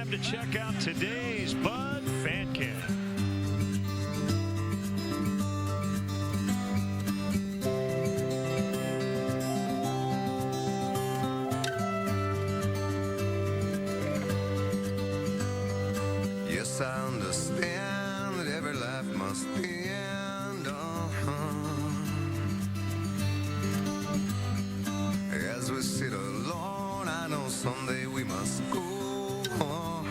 time to check out today's Bud Fan Cam. Yes, I understand that every life must end. As we sit alone, I know someday we must go on.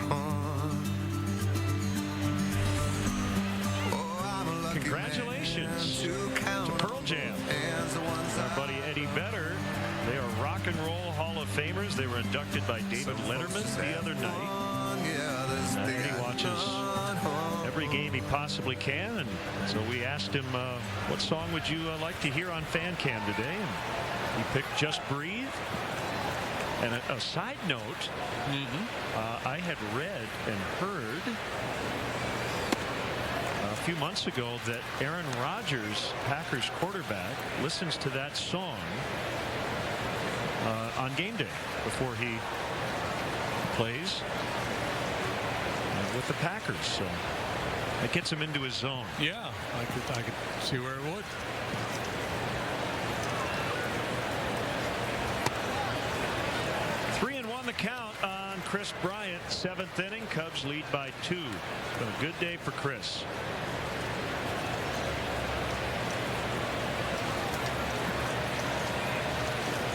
Oh, I'm a lucky Congratulations man to count Pearl Jam. Our buddy Eddie Vedder. They are Rock and Roll Hall of Famers. They were inducted by David Letterman the other night. Eddie watches every game he possibly can, and so we asked him, what song would you like to hear on Fan Cam today? And he picked Just Breathe. And a side note, I had read and heard a few months ago that Aaron Rodgers, Packers quarterback, listens to that song on game day before he plays with the Packers. So it gets him into his zone. Yeah, I could see where it would. The count on Chris Bryant. 7th inning. Cubs lead by 2. It's been a good day for Chris.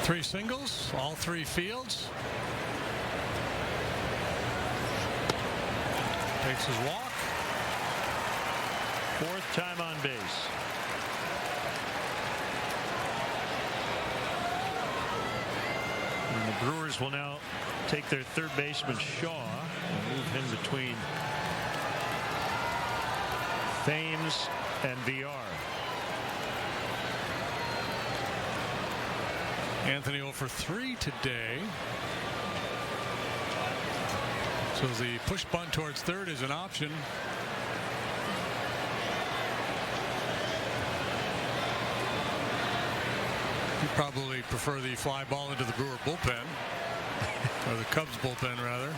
Three singles, all three fields. Takes his walk. 4th time on base. And the Brewers will now take their third baseman Shaw and move him between Thames and VR. Anthony 0 for 3 today. So the push bunt towards third is an option. You probably prefer the fly ball into the Brewer bullpen, or the Cubs bullpen rather.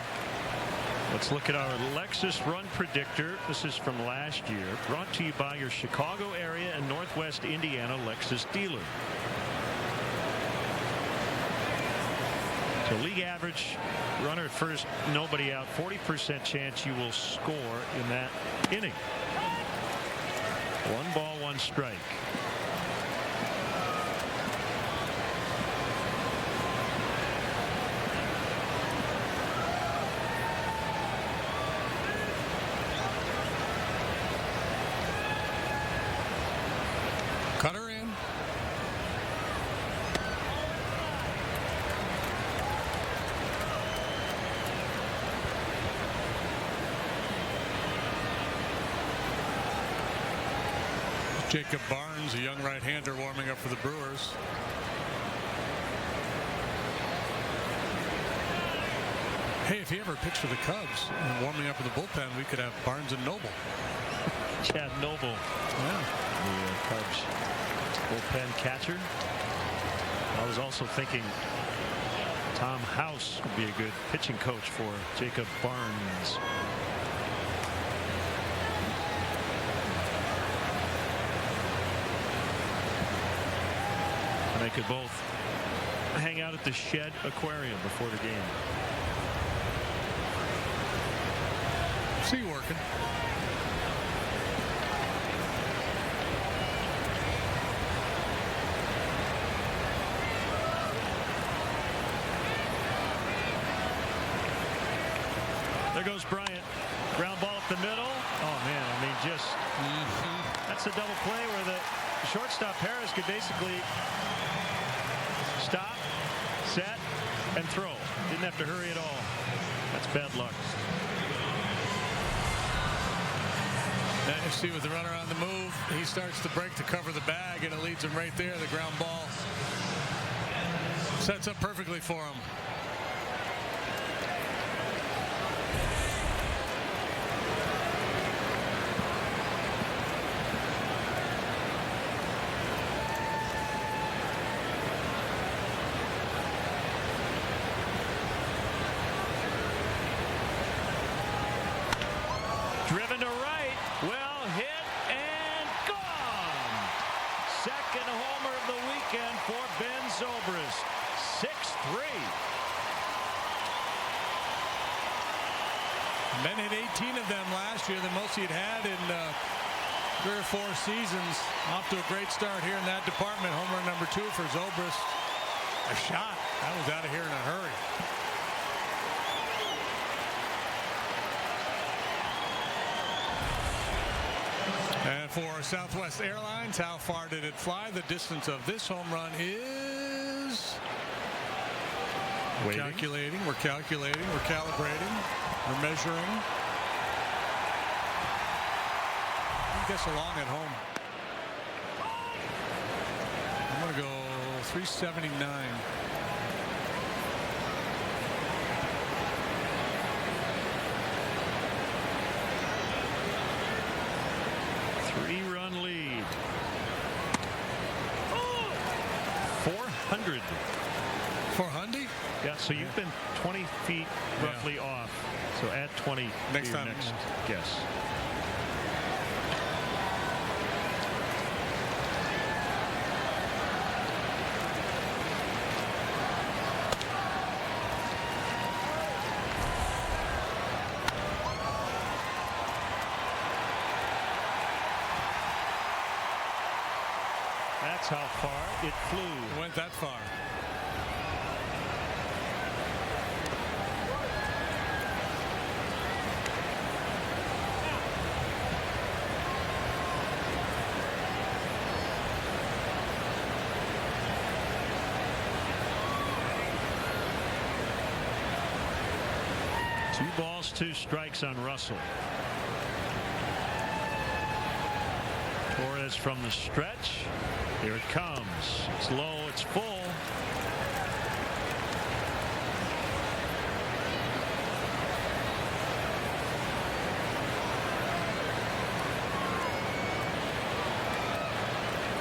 Let's look at our Lexus Run Predictor. This is from last year, brought to you by your Chicago area and Northwest Indiana Lexus dealer. So league average, runner at first, nobody out, 40% chance you will score in that inning. 1 ball, 1 strike. Cutter in. Jacob Barnes, a young right-hander, warming up for the Brewers. Hey, if he ever pitched for the Cubs and warming up for the bullpen, we could have Barnes and Noble. Chad Noble, the Cubs bullpen catcher. I was also thinking Tom House would be a good pitching coach for Jacob Barnes. And they could both hang out at the Shed Aquarium before the game. See you working. There goes Bryant. Ground ball up the middle. Oh, man, I mean, just that's a double play where the shortstop Harris could basically stop, set, and throw. Didn't have to hurry at all. That's bad luck. Now you see with the runner on the move, he starts to break to cover the bag, and it leads him right there. The ground ball sets up perfectly for him. Driven to right. Well hit and gone. Second homer of the weekend for Ben Zobrist. 6-3. Ben hit 18 of them last year, the most he'd had in 3 or 4 seasons. Off to a great start here in that department. Home run number 2 for Zobrist. A shot. That was out of here in a hurry. And for Southwest Airlines, how far did it fly? The distance of this home run is... Waiting. Calculating, we're calculating, we're calibrating, we're measuring. I guess along at home. I'm going to go 379. Three-run lead. 400. 400? Yeah, so you've been 20 feet roughly off. So add 20 next to your time. Next guess. That's how far it flew. It went that far. Two balls, 2 strikes on Russell. Torres from the stretch. Here it comes. It's low, it's full.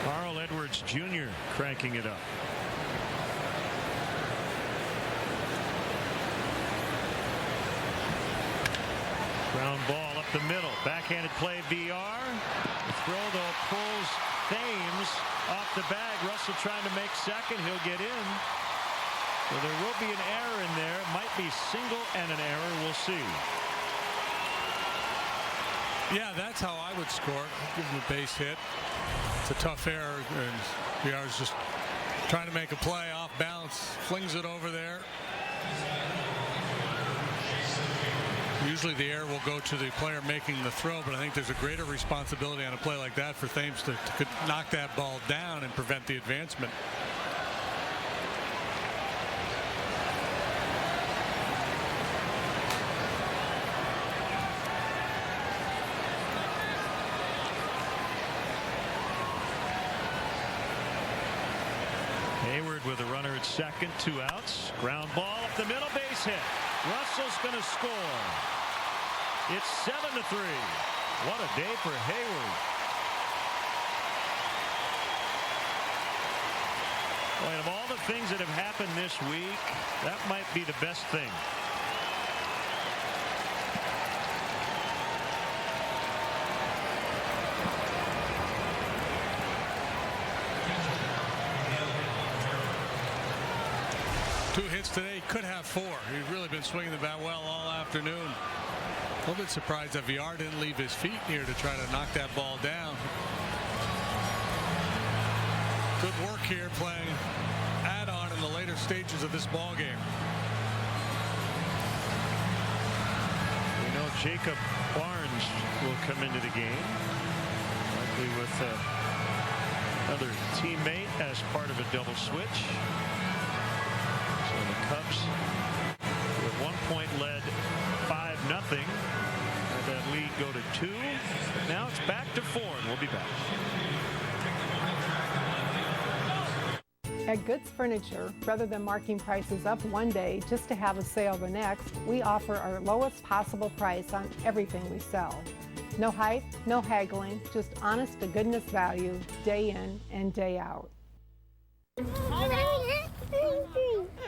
Carl Edwards Jr. cranking it up. Ground ball up the middle. Backhanded play VR. The throw though pulls Thames off the bag. Russell trying to make second. He'll get in. So there will be an error in there. It might be single and an error. We'll see. Yeah, that's how I would score. Give him a base hit. It's a tough error. And VR's just trying to make a play off balance. Flings it over there. Usually the error will go to the player making the throw, but I think there's a greater responsibility on a play like that for Thames to knock that ball down and prevent the advancement. Hayward with a runner at second, 2 outs. Ground ball up the middle, base hit. Russell's going to score. It's 7-3. What a day for Hayward. Boy, of all the things that have happened this week, that might be the best thing. Two hits today. He could have 4. He's really been swinging the bat well all afternoon. A little bit surprised that VR didn't leave his feet here to try to knock that ball down. Good work here playing add-on in the later stages of this ball game. We know Jacob Barnes will come into the game, likely with another teammate as part of a double switch. So the Cubs, who at one point led 5-0, had that lead go to 2. Now it's back to 4, and we'll be back. At Goods Furniture, rather than marking prices up one day just to have a sale the next, we offer our lowest possible price on everything we sell. No hype, no haggling, just honest to goodness value, day in and day out.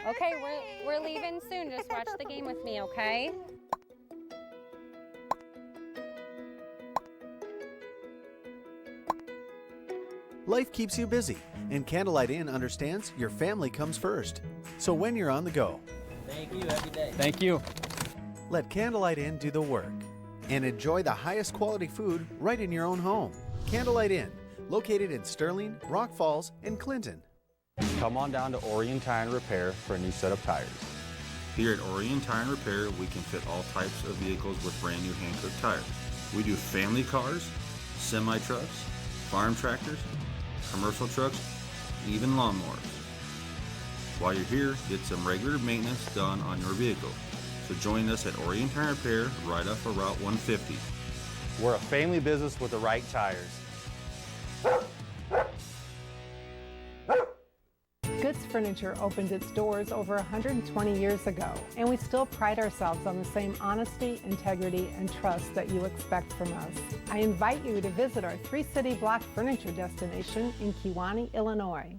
Okay, we're leaving soon. Just watch the game with me, okay? Life keeps you busy, and Candlelight Inn understands your family comes first. So when you're on the go, Thank you every day. Thank you. let Candlelight Inn do the work and enjoy the highest quality food right in your own home. Candlelight Inn, located in Sterling, Rock Falls, and Clinton. Come on down to Orion Tire and Repair for a new set of tires. Here at Orion Tire and Repair, we can fit all types of vehicles with brand new hand-cooked tires. We do family cars, semi-trucks, farm tractors, commercial trucks, even lawnmowers. While you're here, get some regular maintenance done on your vehicle. So join us at Orion Tire and Repair right off of Route 150. We're a family business with the right tires. Goods Furniture opened its doors over 120 years ago, and we still pride ourselves on the same honesty, integrity, and trust that you expect from us. I invite you to visit our 3-city block furniture destination in Kewanee, Illinois.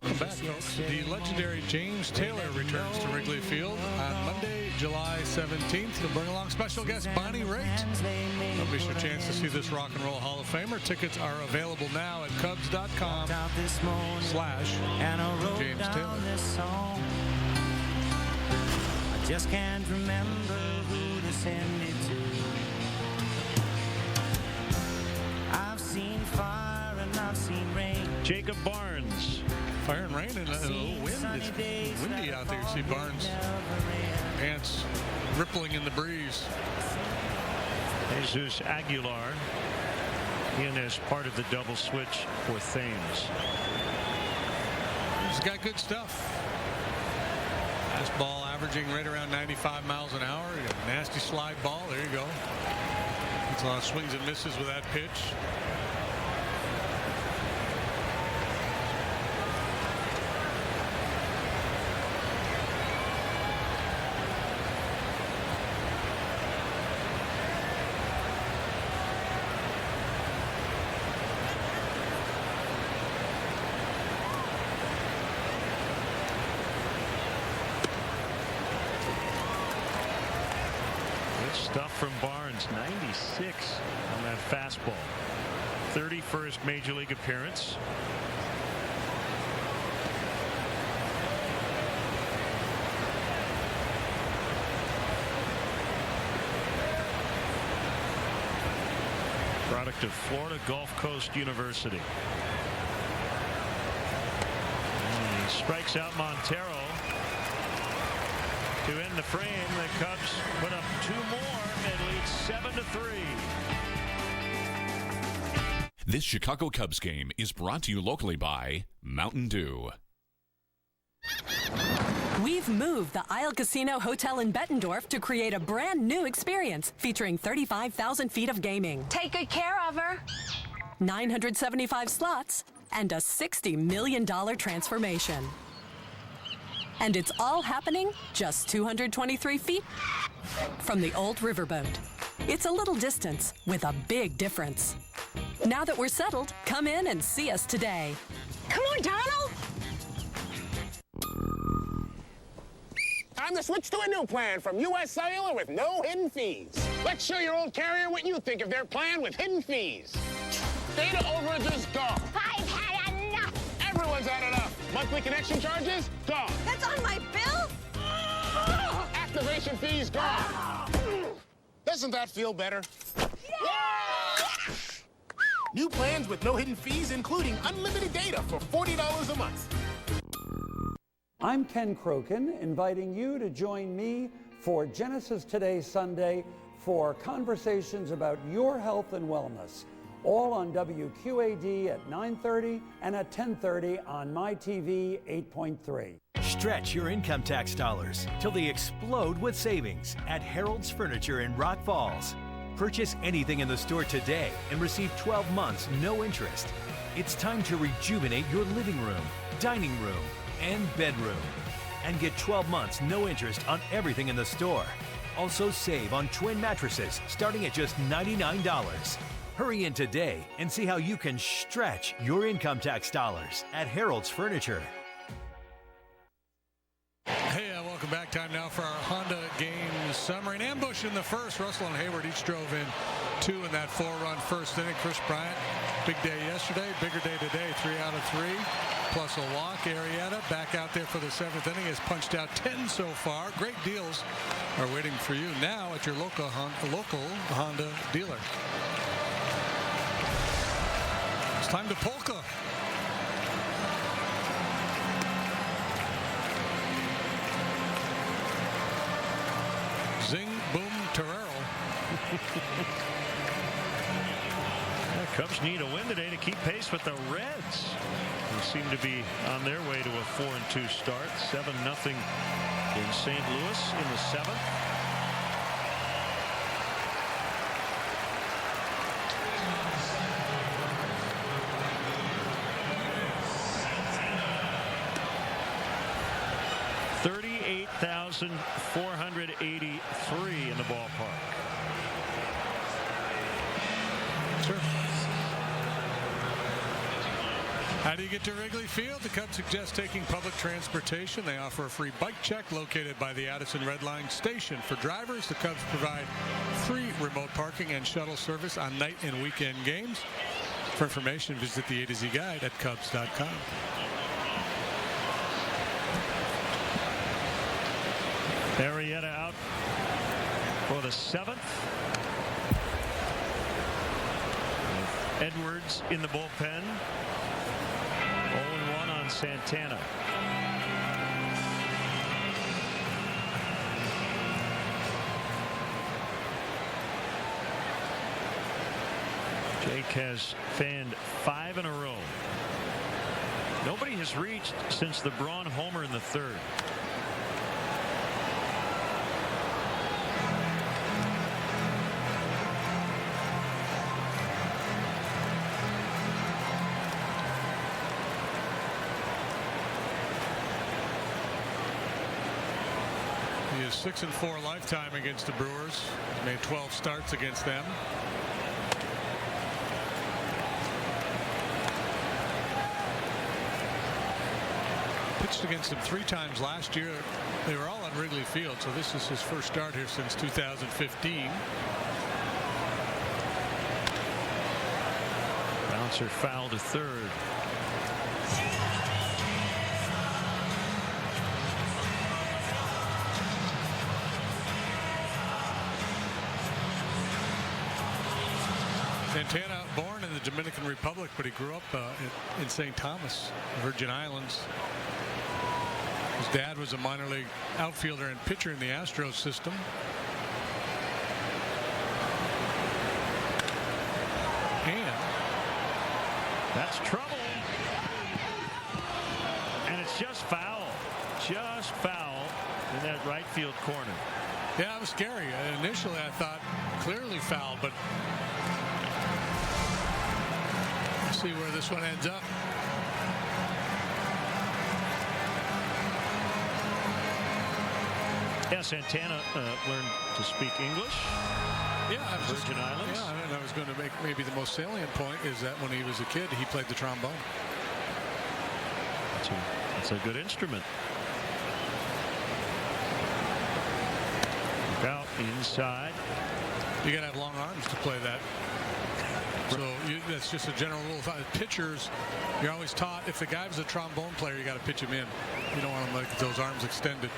Welcome back, folks. The legendary James Taylor returns to Wrigley Field on Monday, July 17th. He'll bring along special guest Bonnie Raitt. Don't miss your chance to see this Rock and Roll Hall of Famer. Tickets are available now at Cubs.com/James Taylor. I just can't remember who to send it to. I've seen fire and I've seen rain. Jacob Barnes. Fire and rain and a little wind. It's windy out there. You see Barnes' pants rippling in the breeze. Jesus Aguilar in as part of the double switch for Thames. He's got good stuff. Fastball averaging right around 95 miles an hour. You got a nasty slide ball. There you go. It's a lot of swings and misses with that pitch. Stuff from Barnes, 96 on that fastball. 31st Major League appearance. Product of Florida Gulf Coast University. And he strikes out Montero. To end the frame, the Cubs put up 2 more and lead 7-3. This Chicago Cubs game is brought to you locally by Mountain Dew. We've moved the Isle Casino Hotel in Bettendorf to create a brand new experience featuring 35,000 feet of gaming. Take good care of her. 975 slots and a $60 million transformation. And it's all happening just 223 feet from the old riverboat. It's a little distance with a big difference. Now that we're settled, come in and see us today. Come on, Donald. Time to switch to a new plan from U.S. Cellular with no hidden fees. Let's show your old carrier what you think of their plan with hidden fees. Data overages gone. I've had enough. Everyone's had enough. Monthly connection charges gone. That's on my bill? Activation fees gone. Doesn't that feel better? Yeah! New plans with no hidden fees, including unlimited data for $40 a month. I'm Ken Crokin, inviting you to join me for Genesis Today Sunday for conversations about your health and wellness, all on WQAD at 9:30 and at 10:30 on MyTV 8.3. Stretch your income tax dollars till they explode with savings at Harold's Furniture in Rock Falls. Purchase anything in the store today and receive 12 months no interest. It's time to rejuvenate your living room, dining room, and bedroom. And get 12 months no interest on everything in the store. Also save on twin mattresses starting at just $99. Hurry in today and see how you can stretch your income tax dollars at Harold's Furniture. Hey, welcome Welcome back. Time now for our Honda game summary. An ambush in the first. Russell and Hayward each drove in 2 in that 4-run first inning. Chris Bryant, big day yesterday, bigger day today. 3 out of 3, plus a walk. Arrieta back out there for the 7th inning, has punched out 10 so far. Great deals are waiting for you now at your local Honda dealer. It's time to polka. Zing, boom, Torero. Cubs need a win today to keep pace with the Reds, who seem to be on their way to a 4-2 start. 7-0 in St. Louis in the 7th. $38,483 in the ballpark. Sure. How do you get to Wrigley Field? The Cubs suggest taking public transportation. They offer a free bike check located by the Addison Red Line station. For drivers, the Cubs provide free remote parking and shuttle service on night and weekend games. For information, visit the A to Z guide at Cubs.com. Arrieta out for the 7th. Edwards in the bullpen. 0-1 on Santana. Jake has fanned 5 in a row. Nobody has reached since the Braun homer in the 3rd. He is 6-4 lifetime against the Brewers. Made 12 starts against them. Pitched against them 3 times last year. They were all on Wrigley Field, so this is his first start here since 2015. Bouncer foul to 3rd. Santana, born in the Dominican Republic, but he grew up in St. Thomas, Virgin Islands. His dad was a minor league outfielder and pitcher in the Astros system. And that's trouble. And it's just foul. Just foul in that right field corner. Yeah, it was scary. Initially, I thought clearly foul, but see where this one ends up. Yeah, Santana learned to speak English. Yeah, I was Virgin Islands. Yeah, and I was going to make maybe the most salient point is that when he was a kid, he played the trombone. That's a good instrument. Look out inside. You got to have long arms to play that. So that's just a general rule of thumb. Pitchers, you're always taught if the guy was a trombone player, you got to pitch him in. You don't want him like those arms extended.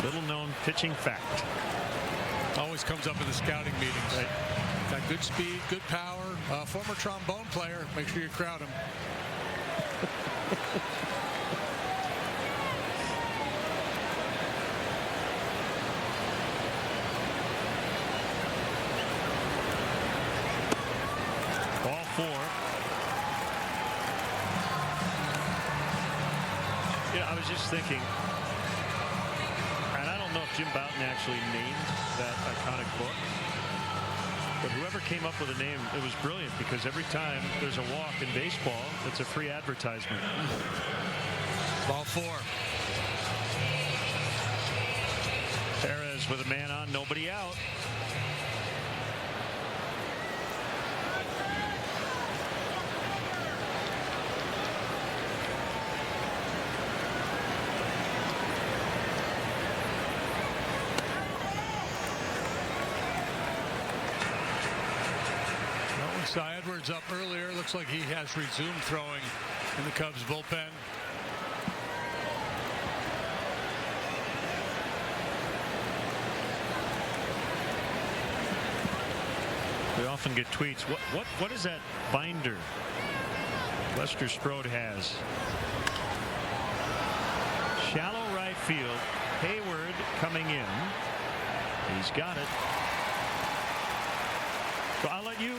Little known pitching fact. Always comes up in the scouting meetings. Right. Got good speed, good power. Former trombone player. Make sure you crowd him. Ball 4. You know, I was just thinking, and I don't know if Jim Bouton actually named that iconic book, but whoever came up with a name, it was brilliant because every time there's a walk in baseball, it's a free advertisement. Ball 4. Perez with a man on, nobody out. Saw Edwards up earlier. Looks like he has resumed throwing in the Cubs bullpen. We often get tweets. What is that binder Lester Strode has? Shallow right field. Hayward coming in. He's got it. So I'll let you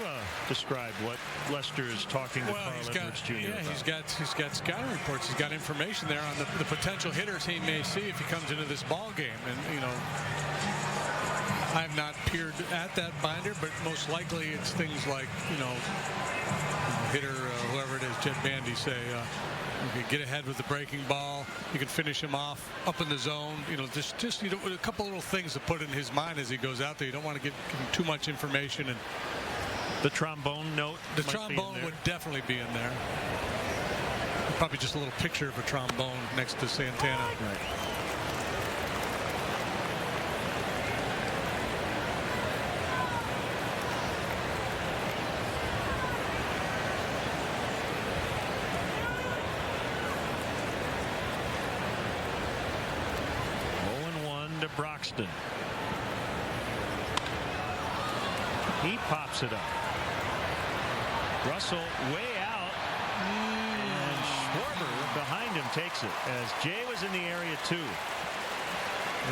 describe what Lester is talking to Carl Edwards Jr. Yeah, about. he's got scouting reports. He's got information there on the potential hitters he may see if he comes into this ball game. And you know, I've not peered at that binder, but most likely it's things like, you know, hitter, whoever it is, Jed Bandy say, you can get ahead with the breaking ball. You can finish him off up in the zone. You know, just you know, a couple little things to put in his mind as he goes out there. You don't want to give him too much information. And the trombone note. The trombone would definitely be in there. Probably just a little picture of a trombone next to Santana. Right. Broxton. He pops it up. Russell way out. And Schwarber behind him takes it as Jay was in the area too.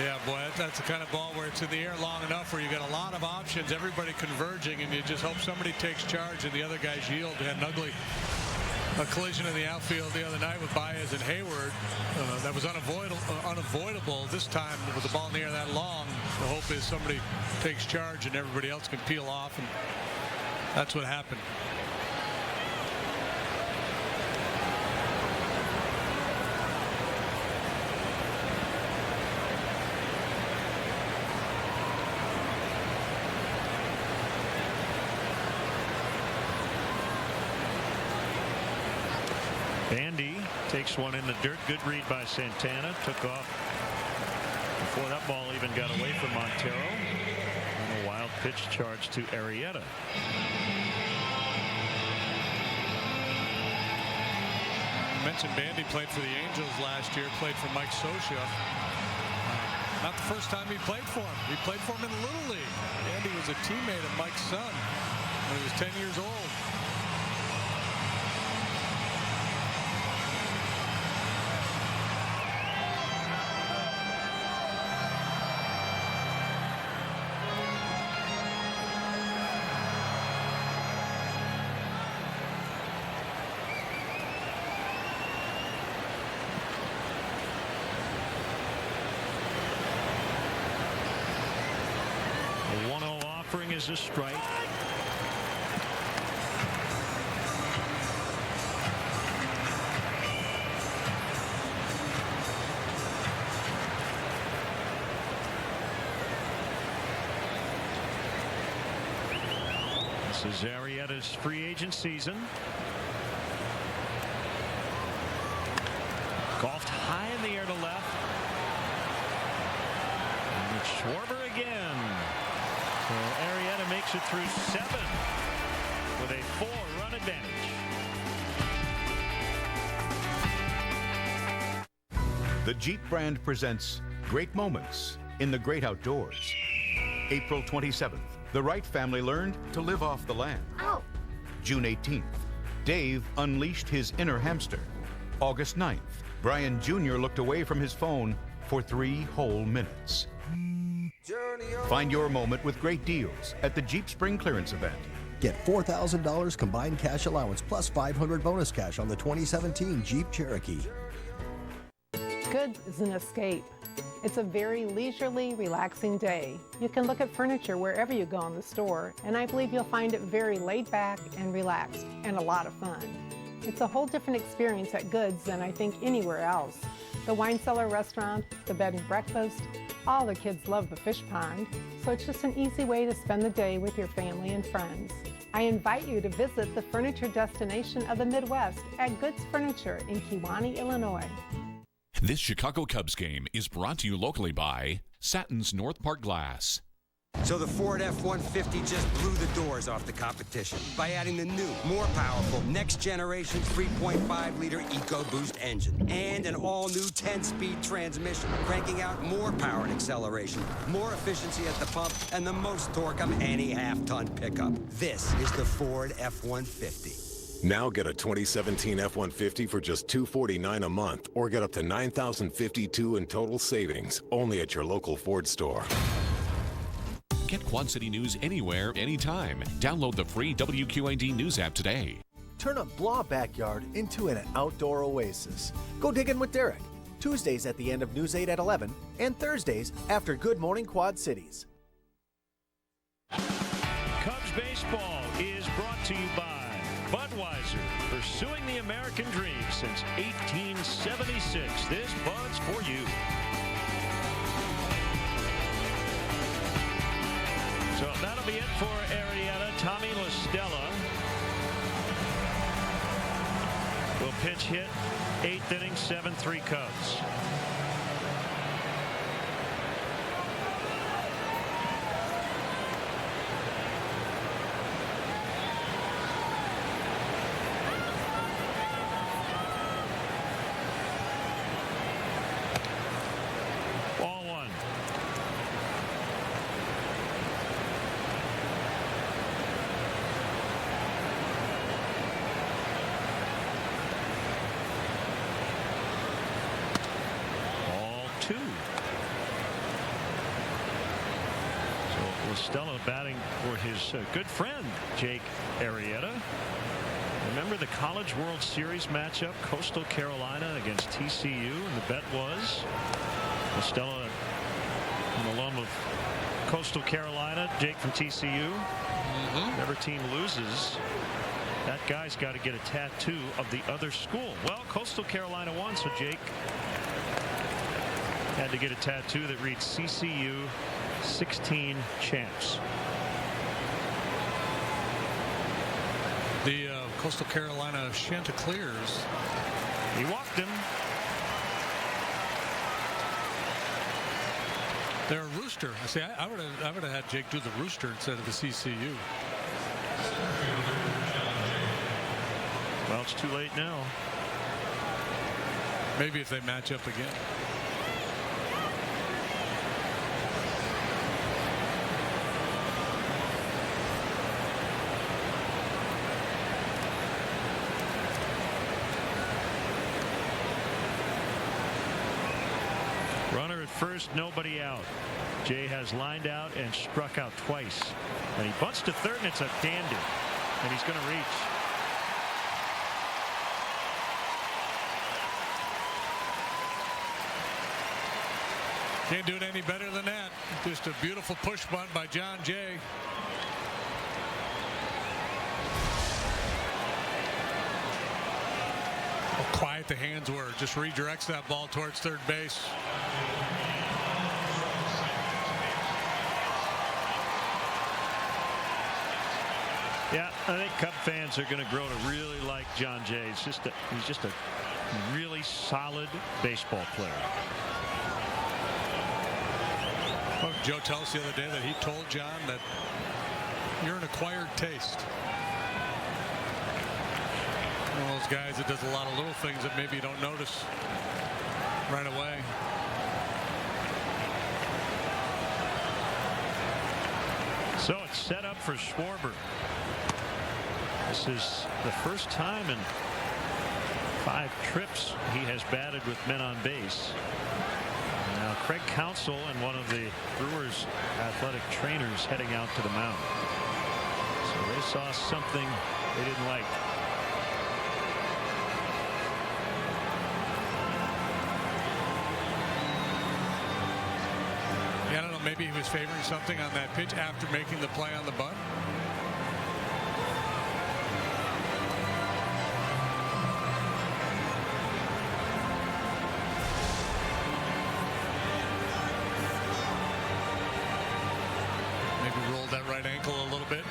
Yeah, boy, that's the kind of ball where it's in the air long enough where you got a lot of options, everybody converging, and you just hope somebody takes charge and the other guys yield. They had an ugly collision in the outfield the other night with Baez and Hayward. That was unavoidable this time with the ball in the air that long. The hope is somebody takes charge and everybody else can peel off, and that's what happened. Bandy takes one in the dirt. Good read by Santana. Took off before that ball even got away from Montero. And a wild pitch charge to Arrieta. I mentioned Bandy played for the Angels last year, played for Mike Scioscia. Not the first time he played for him. He played for him in Little League. Bandy was a teammate of Mike's son when he was 10 years old. Is a strike. This is Arrieta's free agent season. Golfed high in the air to left. And it's Schwarber again. So Arrieta makes it through 7 with a 4-run advantage. The Jeep brand presents Great Moments in the Great Outdoors. April 27th, the Wright family learned to live off the land. Ow. June 18th, Dave unleashed his inner hamster. August 9th, Brian Jr. looked away from his phone for 3 whole minutes. Find your moment with great deals at the Jeep Spring Clearance event. Get $4,000 combined cash allowance plus $500 bonus cash on the 2017 Jeep Cherokee. Goods is an escape. It's a very leisurely, relaxing day. You can look at furniture wherever you go in the store, and I believe you'll find it very laid back and relaxed and a lot of fun. It's a whole different experience at Goods than I think anywhere else. The wine cellar restaurant, the bed and breakfast, all the kids love the fish pond, so it's just an easy way to spend the day with your family and friends. I invite you to visit the furniture destination of the Midwest at Goods Furniture in Kewanee, Illinois. This Chicago Cubs game is brought to you locally by Satins North Park Glass. So the Ford F-150 just blew the doors off the competition by adding the new, more powerful, next-generation 3.5-liter EcoBoost engine and an all-new 10-speed transmission, cranking out more power and acceleration, more efficiency at the pump, and the most torque of any half-ton pickup. This is the Ford F-150. Now get a 2017 F-150 for just $249 a month, or get up to $9,052 in total savings, only at your local Ford store. Get Quad City News anywhere, anytime. Download the free WQAD News app today. Turn a blah backyard into an outdoor oasis. Go digging with Derek. Tuesdays at the end of News 8 at 11 and Thursdays after Good Morning Quad Cities. Cubs baseball is brought to you by Budweiser, pursuing the American dream since 1876. This Bud's for you. So that'll be it for Arrieta. Tommy LaStella will pitch hit, 8th inning, 7-3 Cubs. Ball one. Two. So LaStella batting for his good friend Jake Arrieta. Remember the College World Series matchup, Coastal Carolina against TCU, and the bet was LaStella, an alum of Coastal Carolina, Jake from TCU. Whatever team loses, that guy's got to get a tattoo of the other school. Well, Coastal Carolina won, so Jake had to get a tattoo that reads CCU 16 champs. The Coastal Carolina Chanticleers. He walked him. They're a rooster. I say I would have had Jake do the rooster instead of the CCU. Well, it's too late now. Maybe if they match up again. Runner at first, nobody out. Jay has lined out and struck out twice. And he bunts to third, and it's a dandy. And he's going to reach. Can't do it any better than that. Just a beautiful push bunt by John Jay. How quiet the hands were. Just redirects that ball towards third base. Yeah, I think Cub fans are going to grow to really like John Jay. He's just a really solid baseball player. Well, Joe told us the other day that he told John that you're an acquired taste. One of those guys that does a lot of little things that maybe you don't notice right away. So it's set up for Schwarber. This is the first time in 5 trips he has batted with men on base. Now Craig Counsell and one of the Brewers athletic trainers heading out to the mound. So they saw something they didn't like. Yeah, I don't know, maybe he was favoring something on that pitch after making the play on the bunt. Rolled that right ankle a little bit.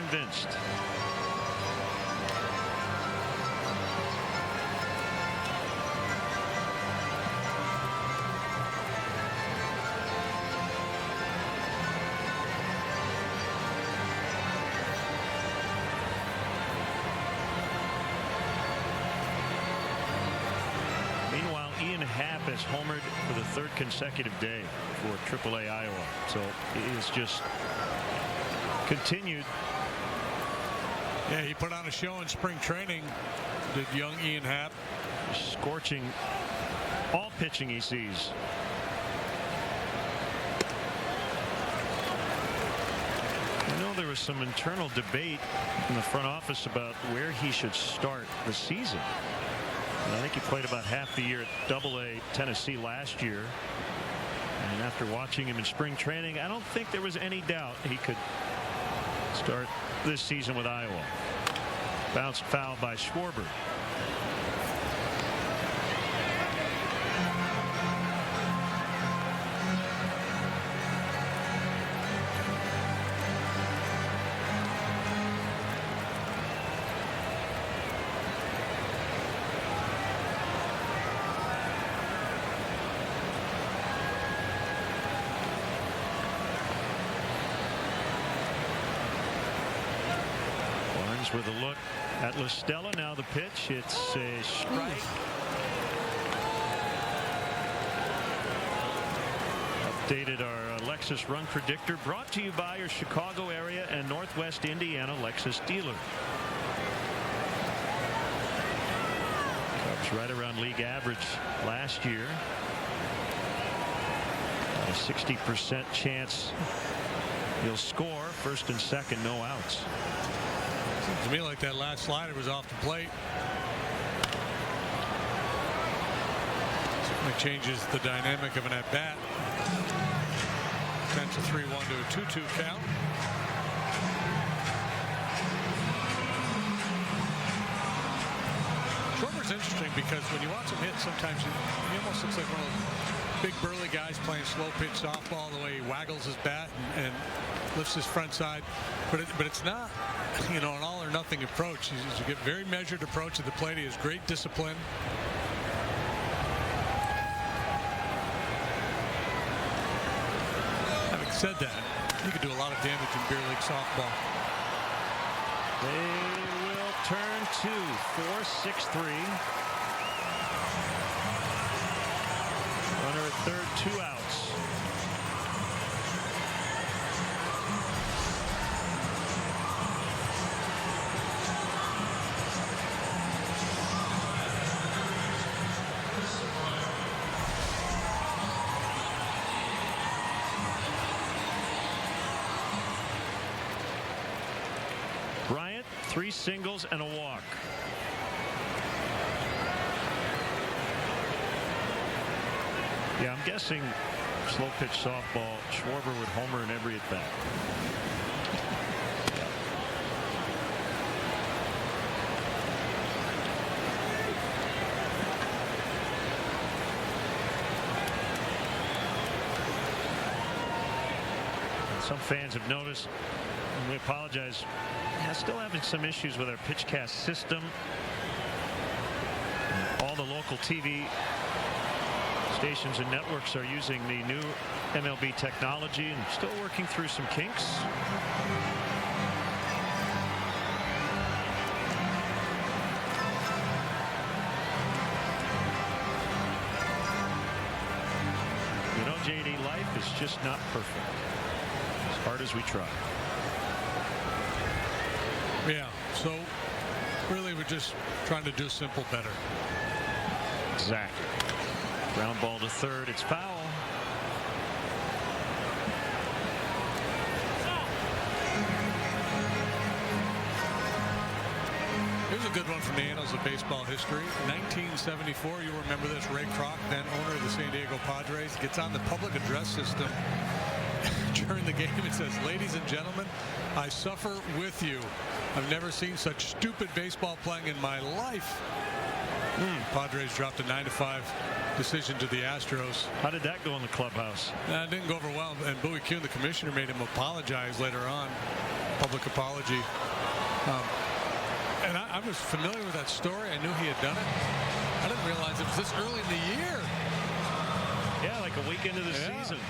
convinced. Has homered for the third consecutive day for AAA Iowa. So he has just continued. Yeah, he put on a show in spring training, did young Ian Happ. Scorching all pitching he sees. I know there was some internal debate in the front office about where he should start the season. I think he played about half the year at AA Tennessee last year. And after watching him in spring training, I don't think there was any doubt he could start this season with Iowa. Bounced foul by Schwarber. With a look at LaStella. Now the pitch. It's a strike. Updated our Lexus run predictor, brought to you by your Chicago area and Northwest Indiana Lexus dealer. Cubs right around league average last year. A 60% chance he'll score. First and second, no outs. Seems to me like that last slider was off the plate. Certainly changes the dynamic of an at-bat. Potential 3-1 to a 2-2 count. Schwarber's interesting because when you watch him hit, sometimes he almost looks like one of those big burly guys playing slow pitch softball, the way he waggles his bat and lifts his front side. But it's not, you know, an all or nothing approach. He's a very measured approach at the plate. He has great discipline. Having said that, he could do a lot of damage in beer league softball. They will turn to 4-6-3. Runner at third, 2 outs. Bryant, 3 singles and a walk. Yeah, I'm guessing slow pitch softball, Schwarber would homer in every at bat. Some fans have noticed, and we apologize, still having some issues with our pitch cast system. All the local TV stations and networks are using the new MLB technology and still working through some kinks. You know, JD, life is just not perfect, as hard as we try. Yeah, so really we're just trying to do simple better. Exactly. Ground ball to third. It's foul. Here's a good one from the annals of baseball history. 1974, you remember this. Ray Kroc, then owner of the San Diego Padres, gets on the public address system during the game. It says, "Ladies and gentlemen, I suffer with you. I've never seen such stupid baseball playing in my life." Padres dropped a 9-5 decision to the Astros. How did that go in the clubhouse? It didn't go over well, and Bowie Kuhn, the commissioner, made him apologize later on. Public apology. And I was familiar with that story. I knew he had done it. I didn't realize it was this early in the year. Yeah, like a week into the season.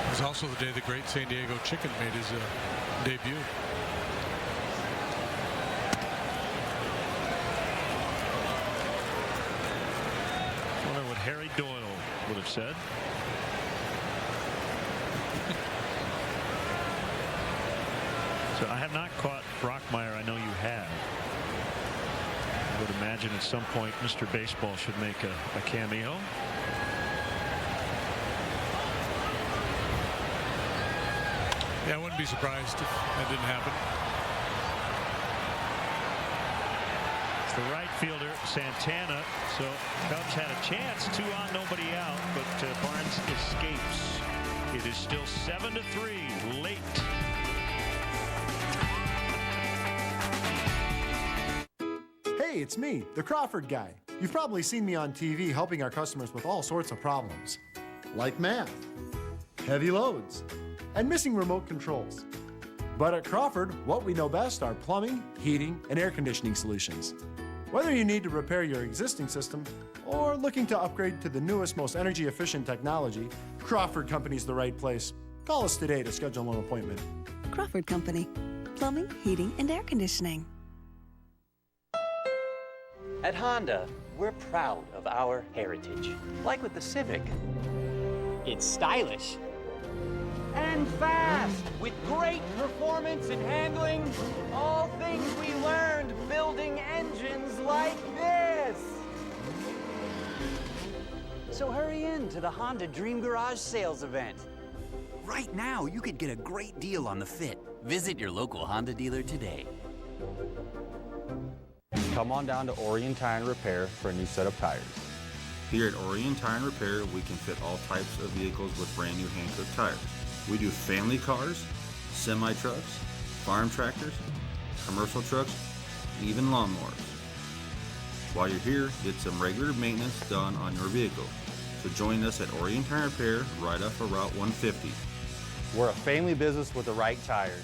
It was also the day the great San Diego Chicken made his debut. I wonder what Harry Doyle would have said. So I have not caught Brockmire. I know you have. I would imagine at some point Mr. Baseball should make a cameo. Yeah, I wouldn't be surprised if that didn't happen. It's the right fielder, Santana. So Cubs had a chance, 2 on, nobody out, but Barnes escapes. It is still 7-3 late. Hey, it's me, the Crawford guy. You've probably seen me on TV helping our customers with all sorts of problems, like math, heavy loads, and missing remote controls. But at Crawford, what we know best are plumbing, heating, and air conditioning solutions. Whether you need to repair your existing system or looking to upgrade to the newest, most energy-efficient technology, Crawford Company's the right place. Call us today to schedule an appointment. Crawford Company. Plumbing, heating, and air conditioning. At Honda, we're proud of our heritage. Like with the Civic. It's stylish. And fast, with great performance and handling. All things we learned building engines like this. So hurry in to the Honda Dream Garage sales event. Right now, you could get a great deal on the Fit. Visit your local Honda dealer today. Come on down to Orion Tire and Repair for a new set of tires. Here at Orion Tire and Repair, we can fit all types of vehicles with brand new hand-cooked tires. We do family cars, semi-trucks, farm tractors, commercial trucks, even lawnmowers. While you're here, get some regular maintenance done on your vehicle. So join us at Orion Tire and Repair right off of Route 150. We're a family business with the right tires.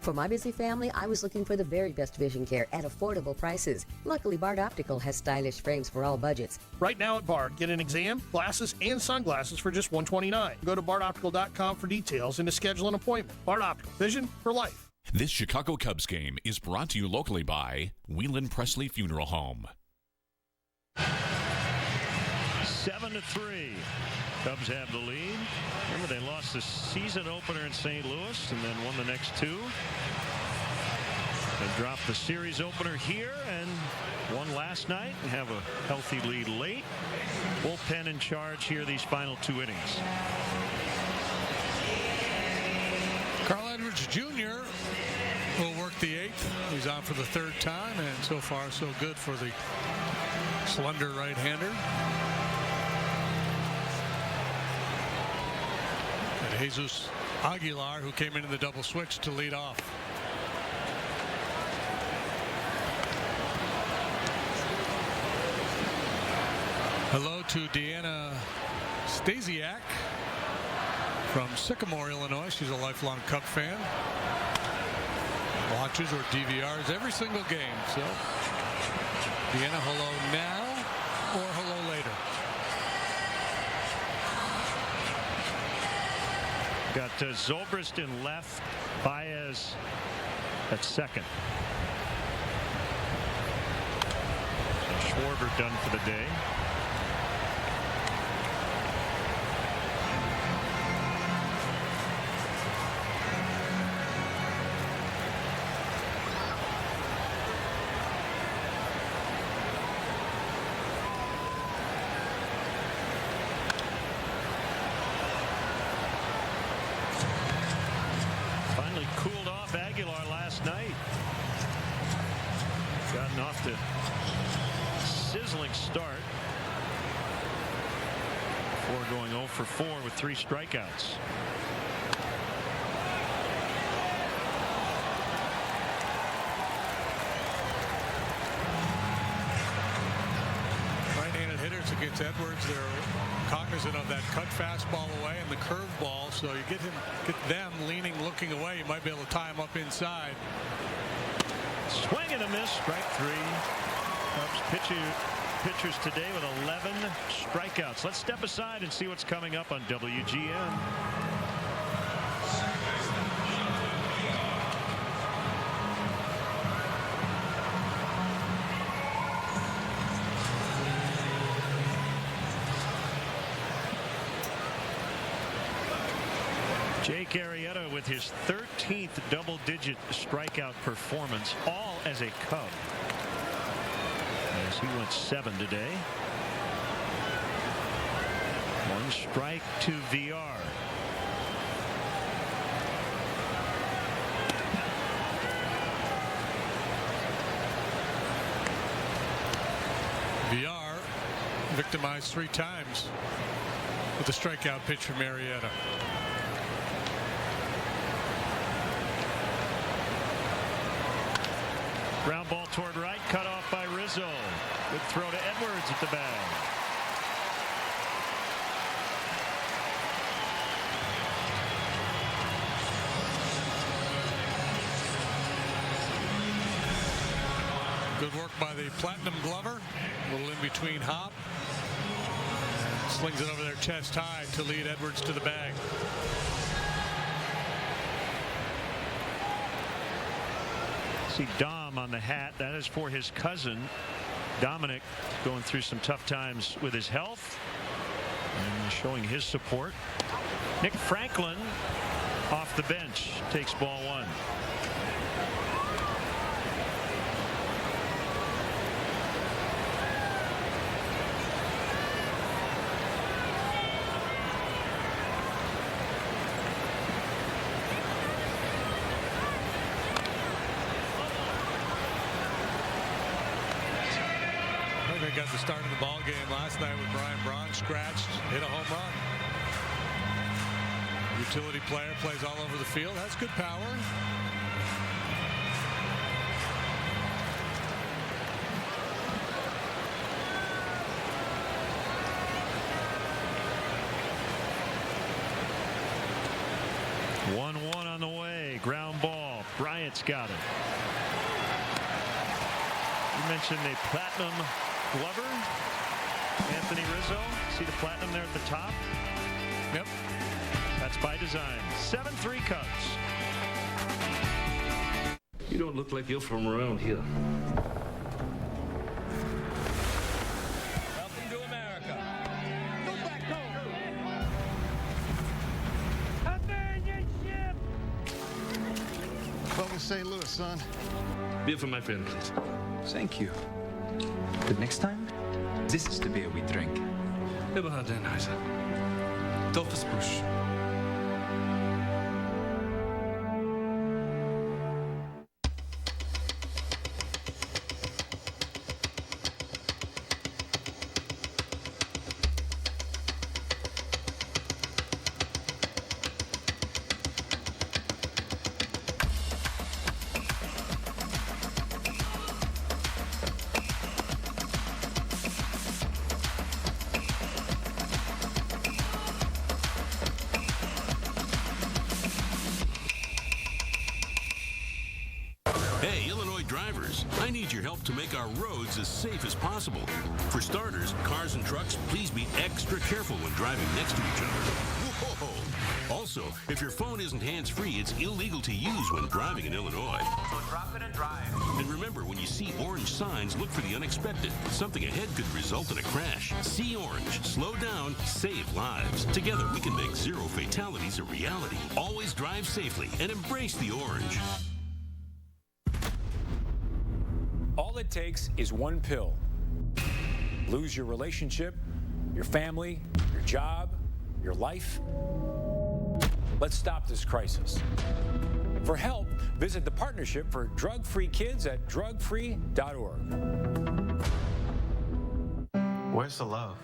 For my busy family, I was looking for the very best vision care at affordable prices. Luckily, Bard Optical has stylish frames for all budgets. Right now at Bard, get an exam, glasses, and sunglasses for just $129. Go to bardoptical.com for details and to schedule an appointment. Bard Optical, vision for life. This Chicago Cubs game is brought to you locally by Whelan Presley Funeral Home. 7-3. Cubs have the lead. Remember, they lost the season opener in St. Louis and then won the next 2. They dropped the series opener here and won last night and have a healthy lead late. Bullpen in charge here these final 2 innings. Carl Edwards Jr. will work the 8th. He's on for the 3rd time, and so far so good for the slender right-hander. And Jesus Aguilar, who came into the double switch to lead off. Hello to Deanna Stasiak from Sycamore, Illinois. She's a lifelong Cub fan. Watches or DVRs every single game. So, Deanna, hello now or hello later? Got Zobrist in left, Baez at second. Schwarber done for the day. Cooled off Aguilar last night. Gotten off to a sizzling start. going 0 for 4 with 3 strikeouts. Right-handed hitters against Edwards, they're cognizant of that cut fastball away and the curveball, so you get them leaning, looking away. You might be able to tie him up inside. Swing and a miss, strike 3. Cubs pitchers today with 11 strikeouts. Let's step aside and see what's coming up on WGN. Jake Arrieta with his 13th double-digit strikeout performance, all as a Cub. As he went 7 today. 1 strike to VR. VR victimized 3 times with a strikeout pitch from Arrieta. Ground ball toward right, cut off by Rizzo. Good throw to Edwards at the bag. Good work by the Platinum Glover. A little in between hop. Slings it over their chest high to lead Edwards to the bag. See Dom on the hat. That is for his cousin Dominic, going through some tough times with his health and showing his support. Nick Franklin off the bench takes ball 1. Got the start of the ball game last night with Brian Braun scratched, hit a home run. Utility player, plays all over the field, has good power. One on the way, ground ball. Bryant's got it. You mentioned the Platinum Glover, Anthony Rizzo. See the platinum there at the top? Yep. That's by design. 7-3 Cubs. You don't look like you're from around here. Welcome to America. Go back home. Abandon ship. Welcome to St. Louis, son. Beer for my friend, please. Thank you. But next time, this is the beer we drink. Eberhard Denheiser. Dolphus Busch. Hey, Illinois drivers, I need your help to make our roads as safe as possible. For starters, cars and trucks, please be extra careful when driving next to each other. Whoa! Also, if your phone isn't hands-free, it's illegal to use when driving in Illinois. So drop it and drive. And remember, when you see orange signs, look for the unexpected. Something ahead could result in a crash. See orange, slow down, save lives. Together, we can make 0 fatalities a reality. Always drive safely and embrace the orange. All it takes is one pill. Lose your relationship, your family, your job, your life. Let's stop this crisis. For help, visit the Partnership for Drug-Free Kids at drugfree.org. Where's the love?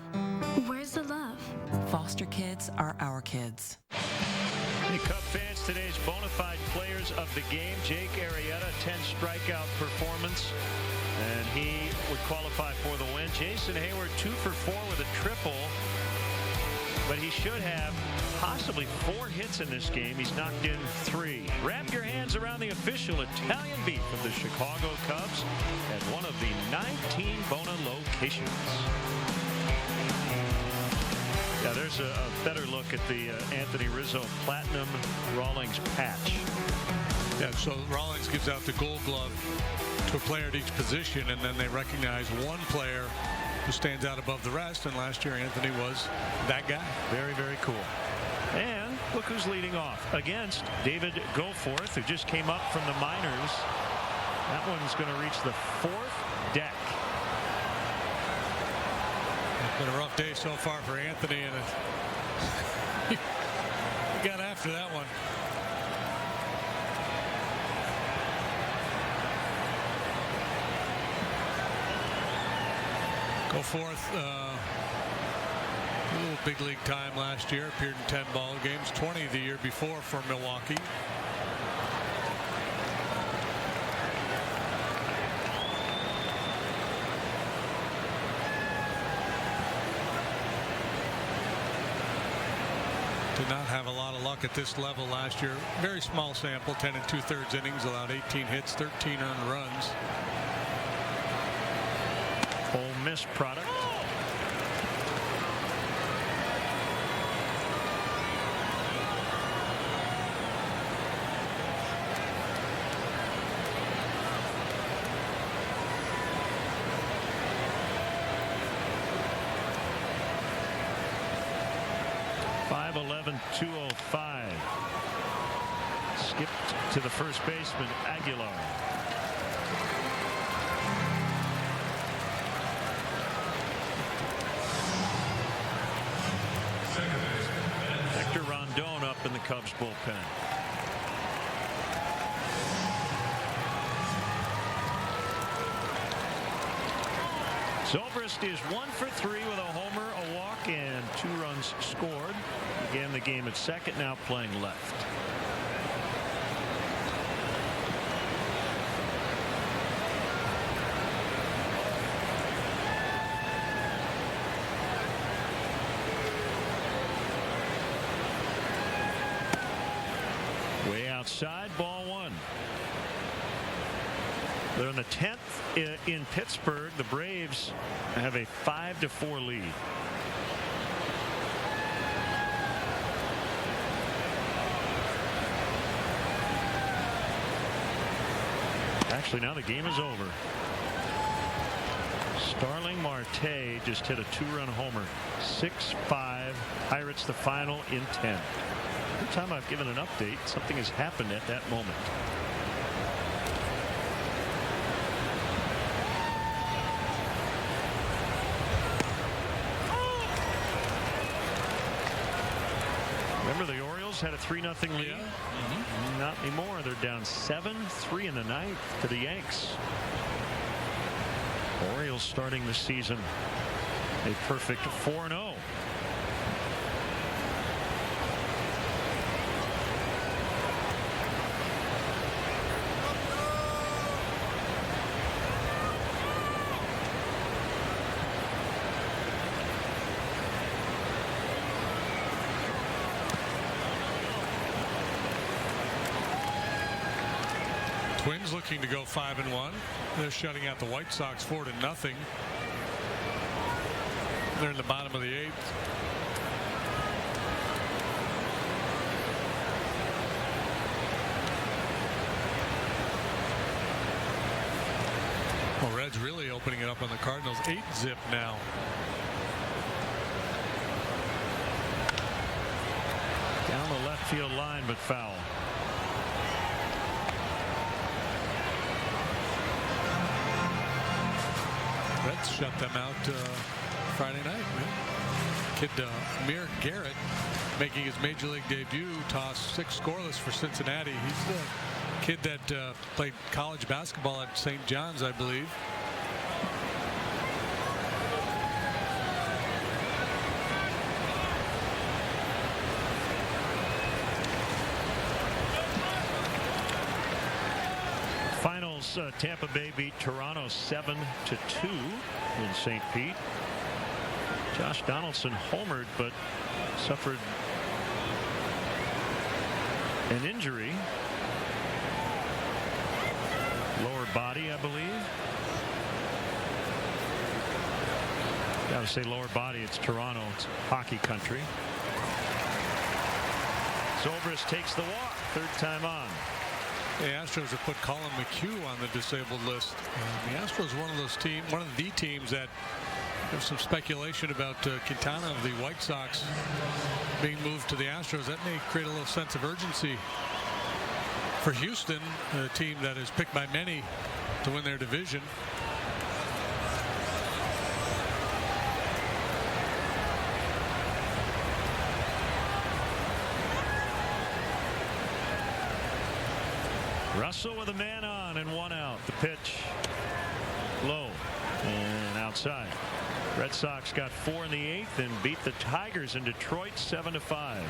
Where's the love? Foster kids are our kids. The Cub fans, today's bona fide players of the game. Jake Arrieta, 10 strikeout performance, and he would qualify for the win. Jason Hayward, 2 for 4 with a triple, but he should have possibly 4 hits in this game. He's knocked in 3. Wrap your hands around the official Italian beef of the Chicago Cubs at one of the 19 Bona locations. Yeah, there's a better look at the Anthony Rizzo Platinum Rawlings patch. Yeah, so Rawlings gives out the Gold Glove to a player at each position, and then they recognize one player who stands out above the rest, and last year Anthony was that guy. Very, very cool. And look who's leading off against David Goforth, who just came up from the minors. That one's going to reach the 4th deck. Been a rough day so far for Anthony, and he got after that one. Goforth, a little big league time last year, appeared in 10 ball games, 20 the year before for Milwaukee. Did not have a lot of luck at this level last year. Very small sample, 10 2/3 innings, allowed 18 hits, 13 earned runs. Ole Miss product. .205. Skipped to the first baseman, Aguilar. Hector Rondon up in the Cubs bullpen. Zobrist is 1 for 3 with a homer, a walk, and 2 runs scored. Began the game at second, now playing left. Way outside, ball 1. They're in the 10th in Pittsburgh. The Braves have a 5-4 lead. Actually, now the game is over. Starling Marte just hit a 2-run homer. 6-5. Pirates the final in 10. Every time I've given an update, something has happened at that moment. Remember, the Orioles had a 3-0 lead. Yeah. Not anymore. They're down 7-3 in the 9th to the Yanks. Orioles starting the season a perfect 4-0. Twins looking to go 5-1. They're shutting out the White Sox 4-0. They're in the bottom of the 8th. Well, Reds really opening it up on the Cardinals. 8-zip now. Down the left field line, but foul. Reds shut them out Friday night. Kid Amir Garrett making his major league debut, tossed 6 scoreless for Cincinnati. He's the kid that played college basketball at St. John's, I believe. Cardinals, Tampa Bay beat Toronto 7-2 in St. Pete. Josh Donaldson homered, but suffered an injury. Lower body, I believe. Gotta say lower body. It's Toronto. It's hockey country. Zobrist takes the walk. Third time on. The Astros have put Colin McHugh on the disabled list. The Astros one of the teams that there's some speculation about Quintana of the White Sox being moved to the Astros. That may create a little sense of urgency for Houston, a team that is picked by many to win their division. Russell with a man on and one out. The pitch low and outside. Red Sox got 4 in the 8th and beat the Tigers in Detroit 7-5.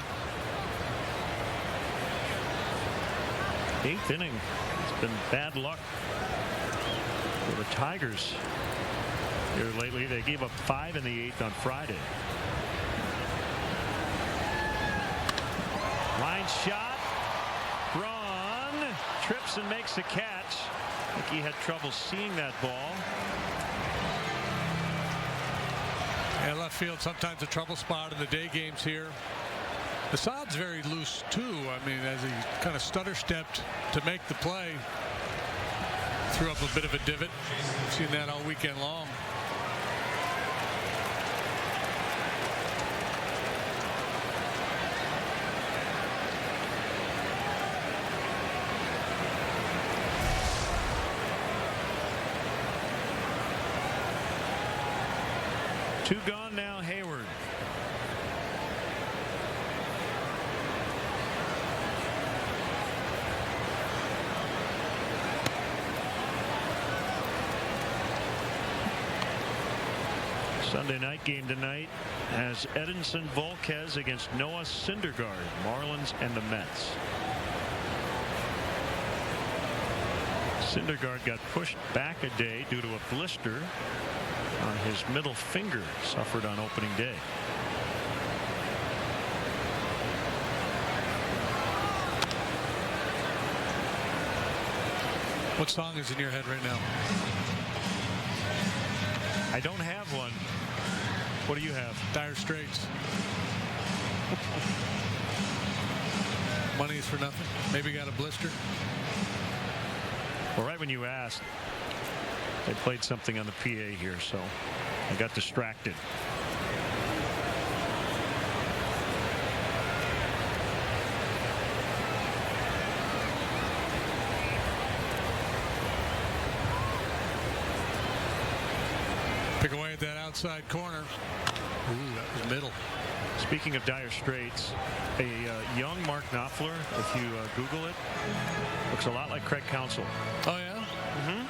8th inning. It's been bad luck for the Tigers here lately. They gave up 5 in the 8th on Friday. Line shot. Braun trips and makes a catch. I think he had trouble seeing that ball. And left field sometimes a trouble spot in the day games here. Assad's very loose too. I mean, as he kind of stutter stepped to make the play, threw up a bit of a divot. We've seen that all weekend long. Two gone now, Hayward. Sunday night game tonight has Edinson Volquez against Noah Syndergaard, Marlins and the Mets. Syndergaard got pushed back a day due to a blister on his middle finger, suffered on opening day. What song is in your head right now? I don't have one. What do you have? Dire Straits. Money is for nothing. Maybe got a blister. Well, right when you asked, they played something on the PA here, so I got distracted. Pick away at that outside corner. Ooh, that was middle. Speaking of Dire Straits, a young Mark Knopfler, if you Google it, looks a lot like Craig Counsell. Oh, yeah? Mm-hmm.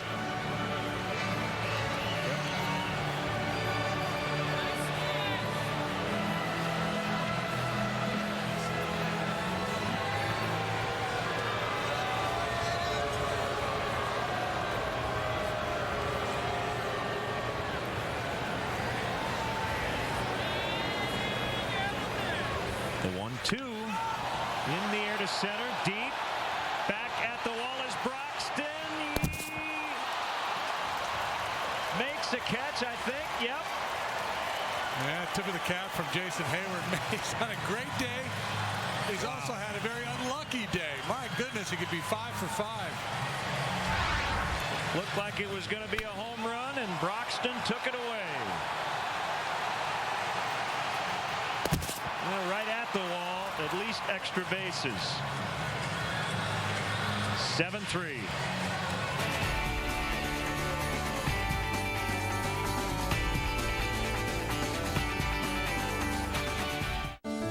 The 1-2 in the air to center, deep, back at the wall is Broxton. He makes a catch, I think. Yep. Yeah, tip of the cap from Jason Hayward. He's had a great day. He's also had a very unlucky day. My goodness, he could be 5 for 5. Looked like it was going to be a home run, and Broxton took it away. Well, right at the wall, at least extra bases. 7-3.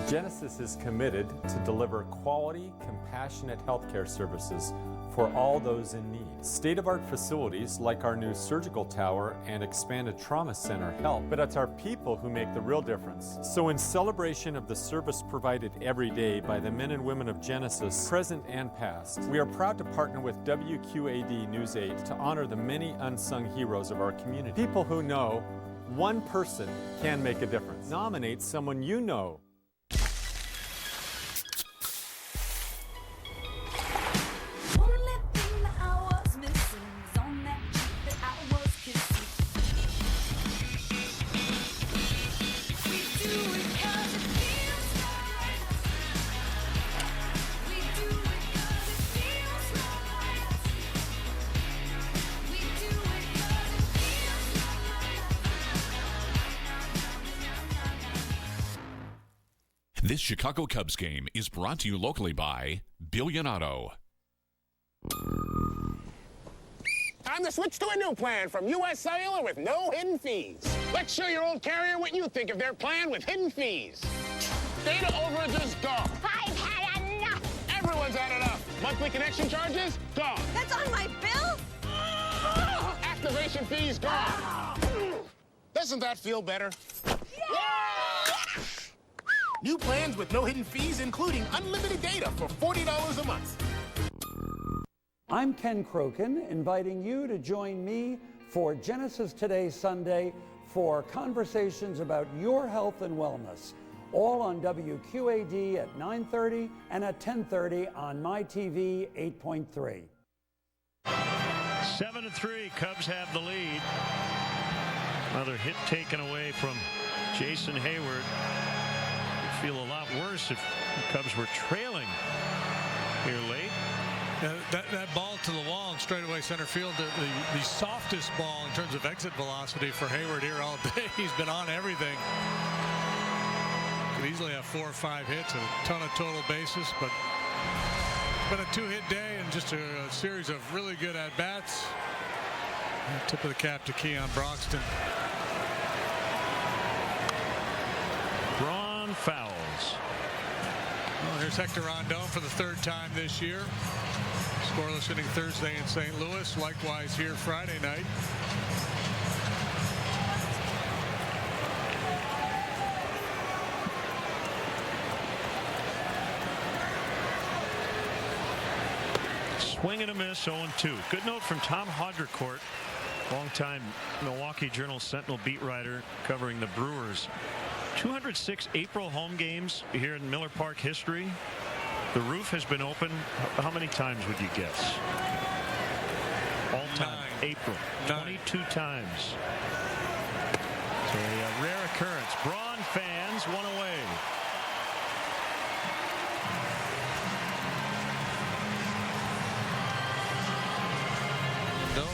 Genesis is committed to deliver quality, compassionate healthcare services for for all those in need. State-of-art facilities like our new surgical tower and expanded trauma center help, but it's our people who make the real difference. So in celebration of the service provided every day by the men and women of Genesis, present and past, we are proud to partner with WQAD News 8 to honor the many unsung heroes of our community. People who know one person can make a difference. Nominate someone you know. This Chicago Cubs game is brought to you locally by Billion Auto. Time to switch to a new plan from U.S. Cellular with no hidden fees. Let's show your old carrier what you think of their plan with hidden fees. Data overages gone. I've had enough. Everyone's had enough. Monthly connection charges gone. That's on my bill? Activation fees gone. Doesn't that feel better? Yeah! New plans with no hidden fees, including unlimited data for $40 a month. I'm Ken Crokin, inviting you to join me for Genesis Today Sunday for conversations about your health and wellness, all on WQAD at 9:30 and at 10:30 on MyTV 8.3. 7-3, Cubs have the lead. Another hit taken away from Jason Hayward. Feel a lot worse if the Cubs were trailing here late. That ball to the wall and straightaway center field, the softest ball in terms of exit velocity for Hayward here all day. He's been on everything. Could easily have 4 or 5 hits, a ton of total bases, but been a 2-hit day and just a series of really good at-bats. Tip of the cap to Keon Broxton. Braun fouls. Well, here's Hector Rondon for the 3rd time this year. Scoreless inning Thursday in St. Louis. Likewise here Friday night. Swing and a miss, 0-2. Good note from Tom Hodgercourt, longtime Milwaukee Journal Sentinel beat writer covering the Brewers. 206 April home games here in Miller Park history. The roof has been open. How many times would you guess? All time. 9. April. 22 times. So a rare occurrence. Braun fans, one away. No,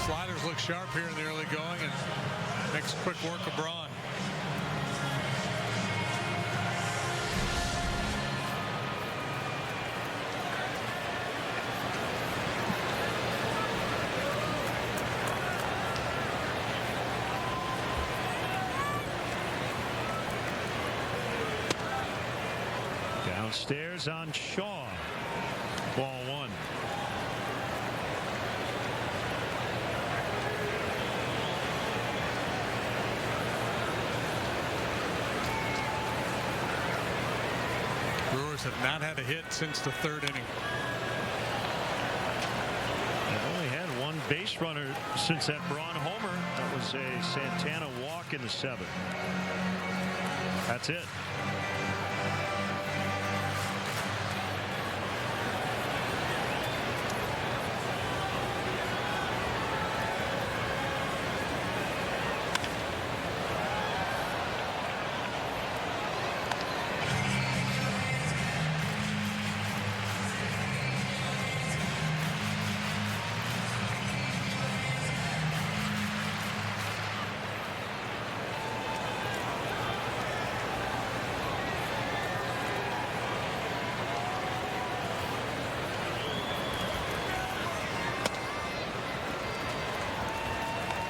sliders look sharp here in the early going and makes quick work of Braun. Downstairs on Shaw. Ball 1. Brewers have not had a hit since the 3rd inning. They've only had one base runner since that Braun homer. That was a Santana walk in the 7th. That's it.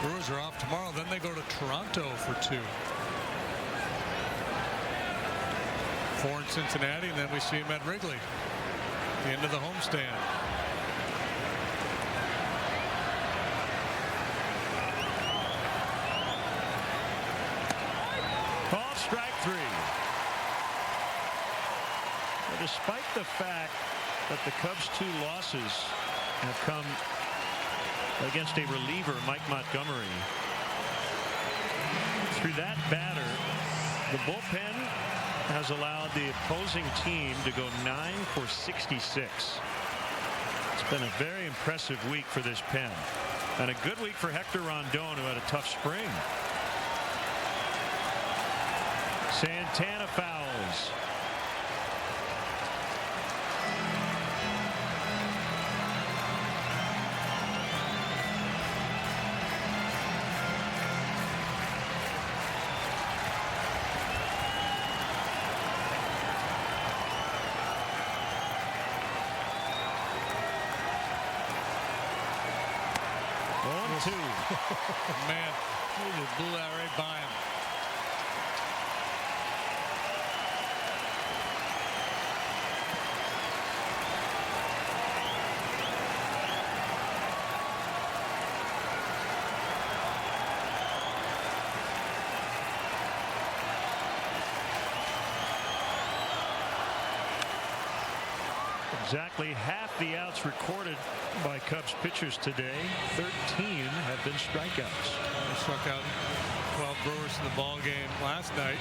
Brewers are off tomorrow. Then they go to Toronto for 2. 4 in Cincinnati, and then we see them at Wrigley. The end of the homestand. strike three. But despite the fact that the Cubs' 2 losses have come against a reliever, Mike Montgomery, through that batter, the bullpen has allowed the opposing team to go 9 for 66. It's been a very impressive week for this pen, and a good week for Hector Rondon, who had a tough spring. Santana fouls. Man, he just blew that right by him. Exactly half the outs recorded by Cubs pitchers today. 13 have been strikeouts. They struck out 12 Brewers in the ball game last night.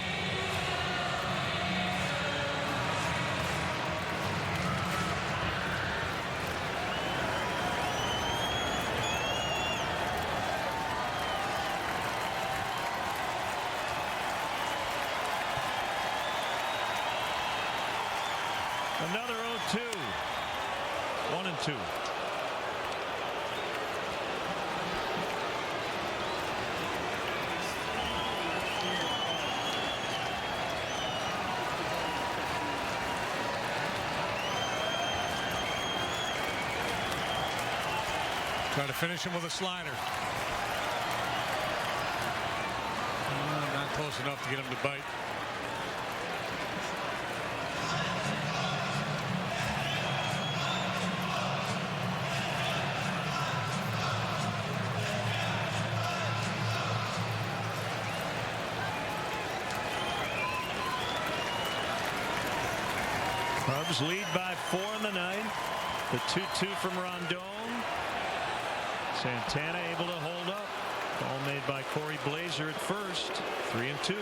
Another 0-2. 1-2. Try to finish him with a slider. Not close enough to get him to bite. Cubs lead by 4 in the 9th. The 2-2 from Rondon. Santana able to hold up. Ball made by Corey Blazer at first. 3-2.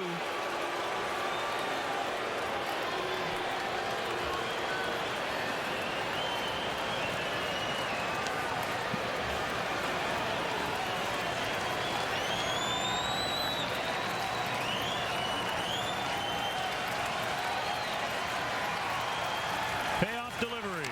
Payoff delivery.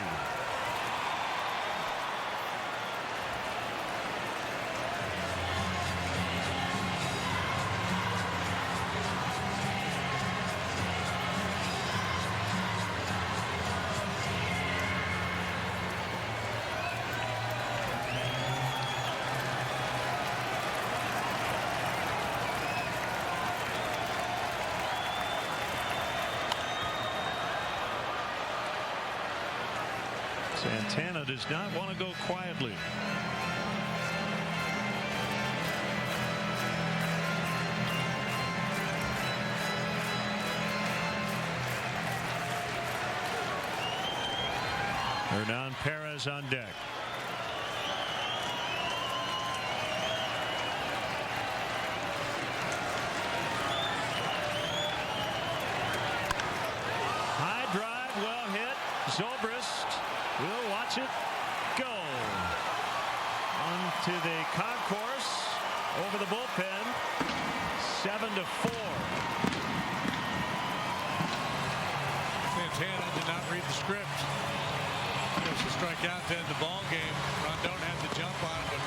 Santana does not want to go quietly. Hernan Perez on deck. High drive, well hit. Zobrist will watch it go onto the concourse over the bullpen. 7-4. Santana did not read the script. It was a strikeout to end the ball game. Rondon had to jump on it, but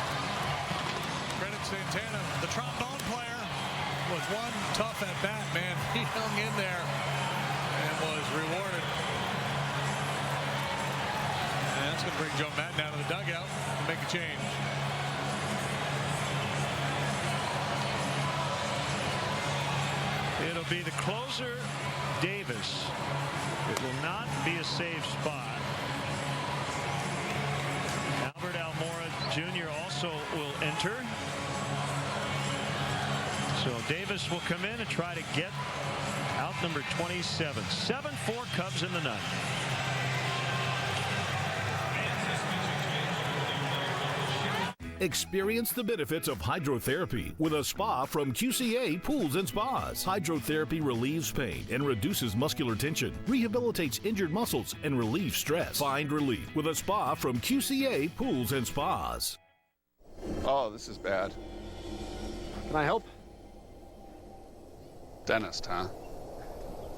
credit Santana. The trombone player was one tough at bat, man. He hung in there and was rewarded. And that's going to bring Joe Madden out of the dugout and make a change. It'll be the closer, Davis. It will not be a safe spot. Albert Almora Jr. also will enter. So Davis will come in and try to get number 27. 7-4 Cubs in the ninth. Experience the benefits of hydrotherapy with a spa from QCA Pools and Spas. Hydrotherapy relieves pain and reduces muscular tension, rehabilitates injured muscles, and relieves stress. Find relief with a spa from QCA Pools and Spas. Oh, this is bad. Can I help? Dentist, huh?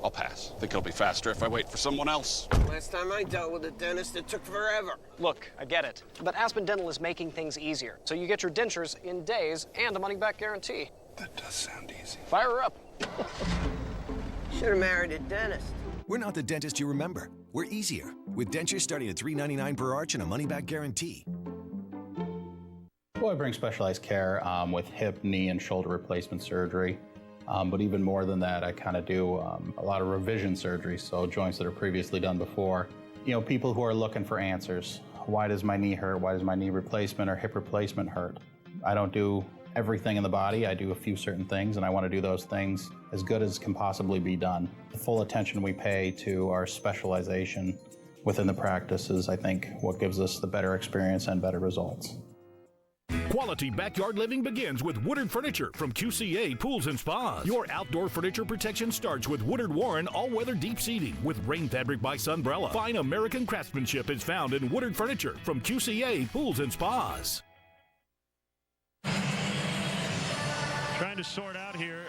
I'll pass. Think it'll be faster if I wait for someone else. Last time I dealt with a dentist, it took forever. Look, I get it. But Aspen Dental is making things easier. So you get your dentures in days and a money-back guarantee. That does sound easy. Fire her up. Should have married a dentist. We're not the dentist you remember. We're easier, with dentures starting at $3.99 per arch and a money-back guarantee. Well, I bring specialized care with hip, knee, and shoulder replacement surgery. But even more than that, I kind of do a lot of revision surgery, so joints that are previously done before. You know, people who are looking for answers. Why does my knee hurt? Why does my knee replacement or hip replacement hurt? I don't do everything in the body. I do a few certain things, and I want to do those things as good as can possibly be done. The full attention we pay to our specialization within the practice is, I think, what gives us the better experience and better results. Quality backyard living begins with Woodard Furniture from QCA Pools and Spas. Your outdoor furniture protection starts with Woodard Warren all-weather deep seating with rain fabric by Sunbrella. Fine American craftsmanship is found in Woodard Furniture from QCA Pools and Spas. Trying to sort out here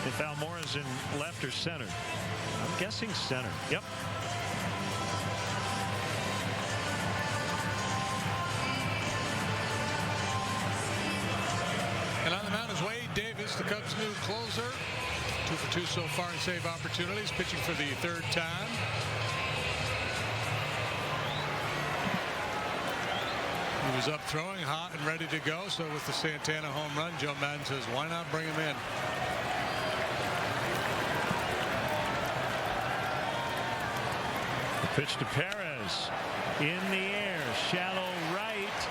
if Almora's in left or center. I'm guessing center. Yep. And on the mound is Wade Davis, the Cubs' new closer. 2 for 2 so far in save opportunities, pitching for the third time. He was up throwing, hot and ready to go. So with the Santana home run, Joe Madden says, why not bring him in? The pitch to Perez. In the air, shallow right.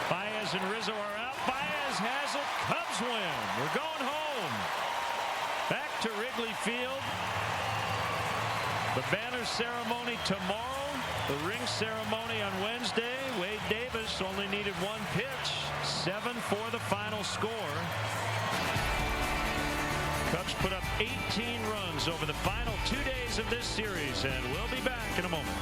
Baez and Rizzo are out. Baez has it. Cubs win. We're going home. Back to Wrigley Field. The banner ceremony tomorrow. The ring ceremony on Wednesday. Wade Davis only needed one pitch. 7 for the final score. Cubs put up 18 runs over the final 2 days of this series, and we'll be back in a moment.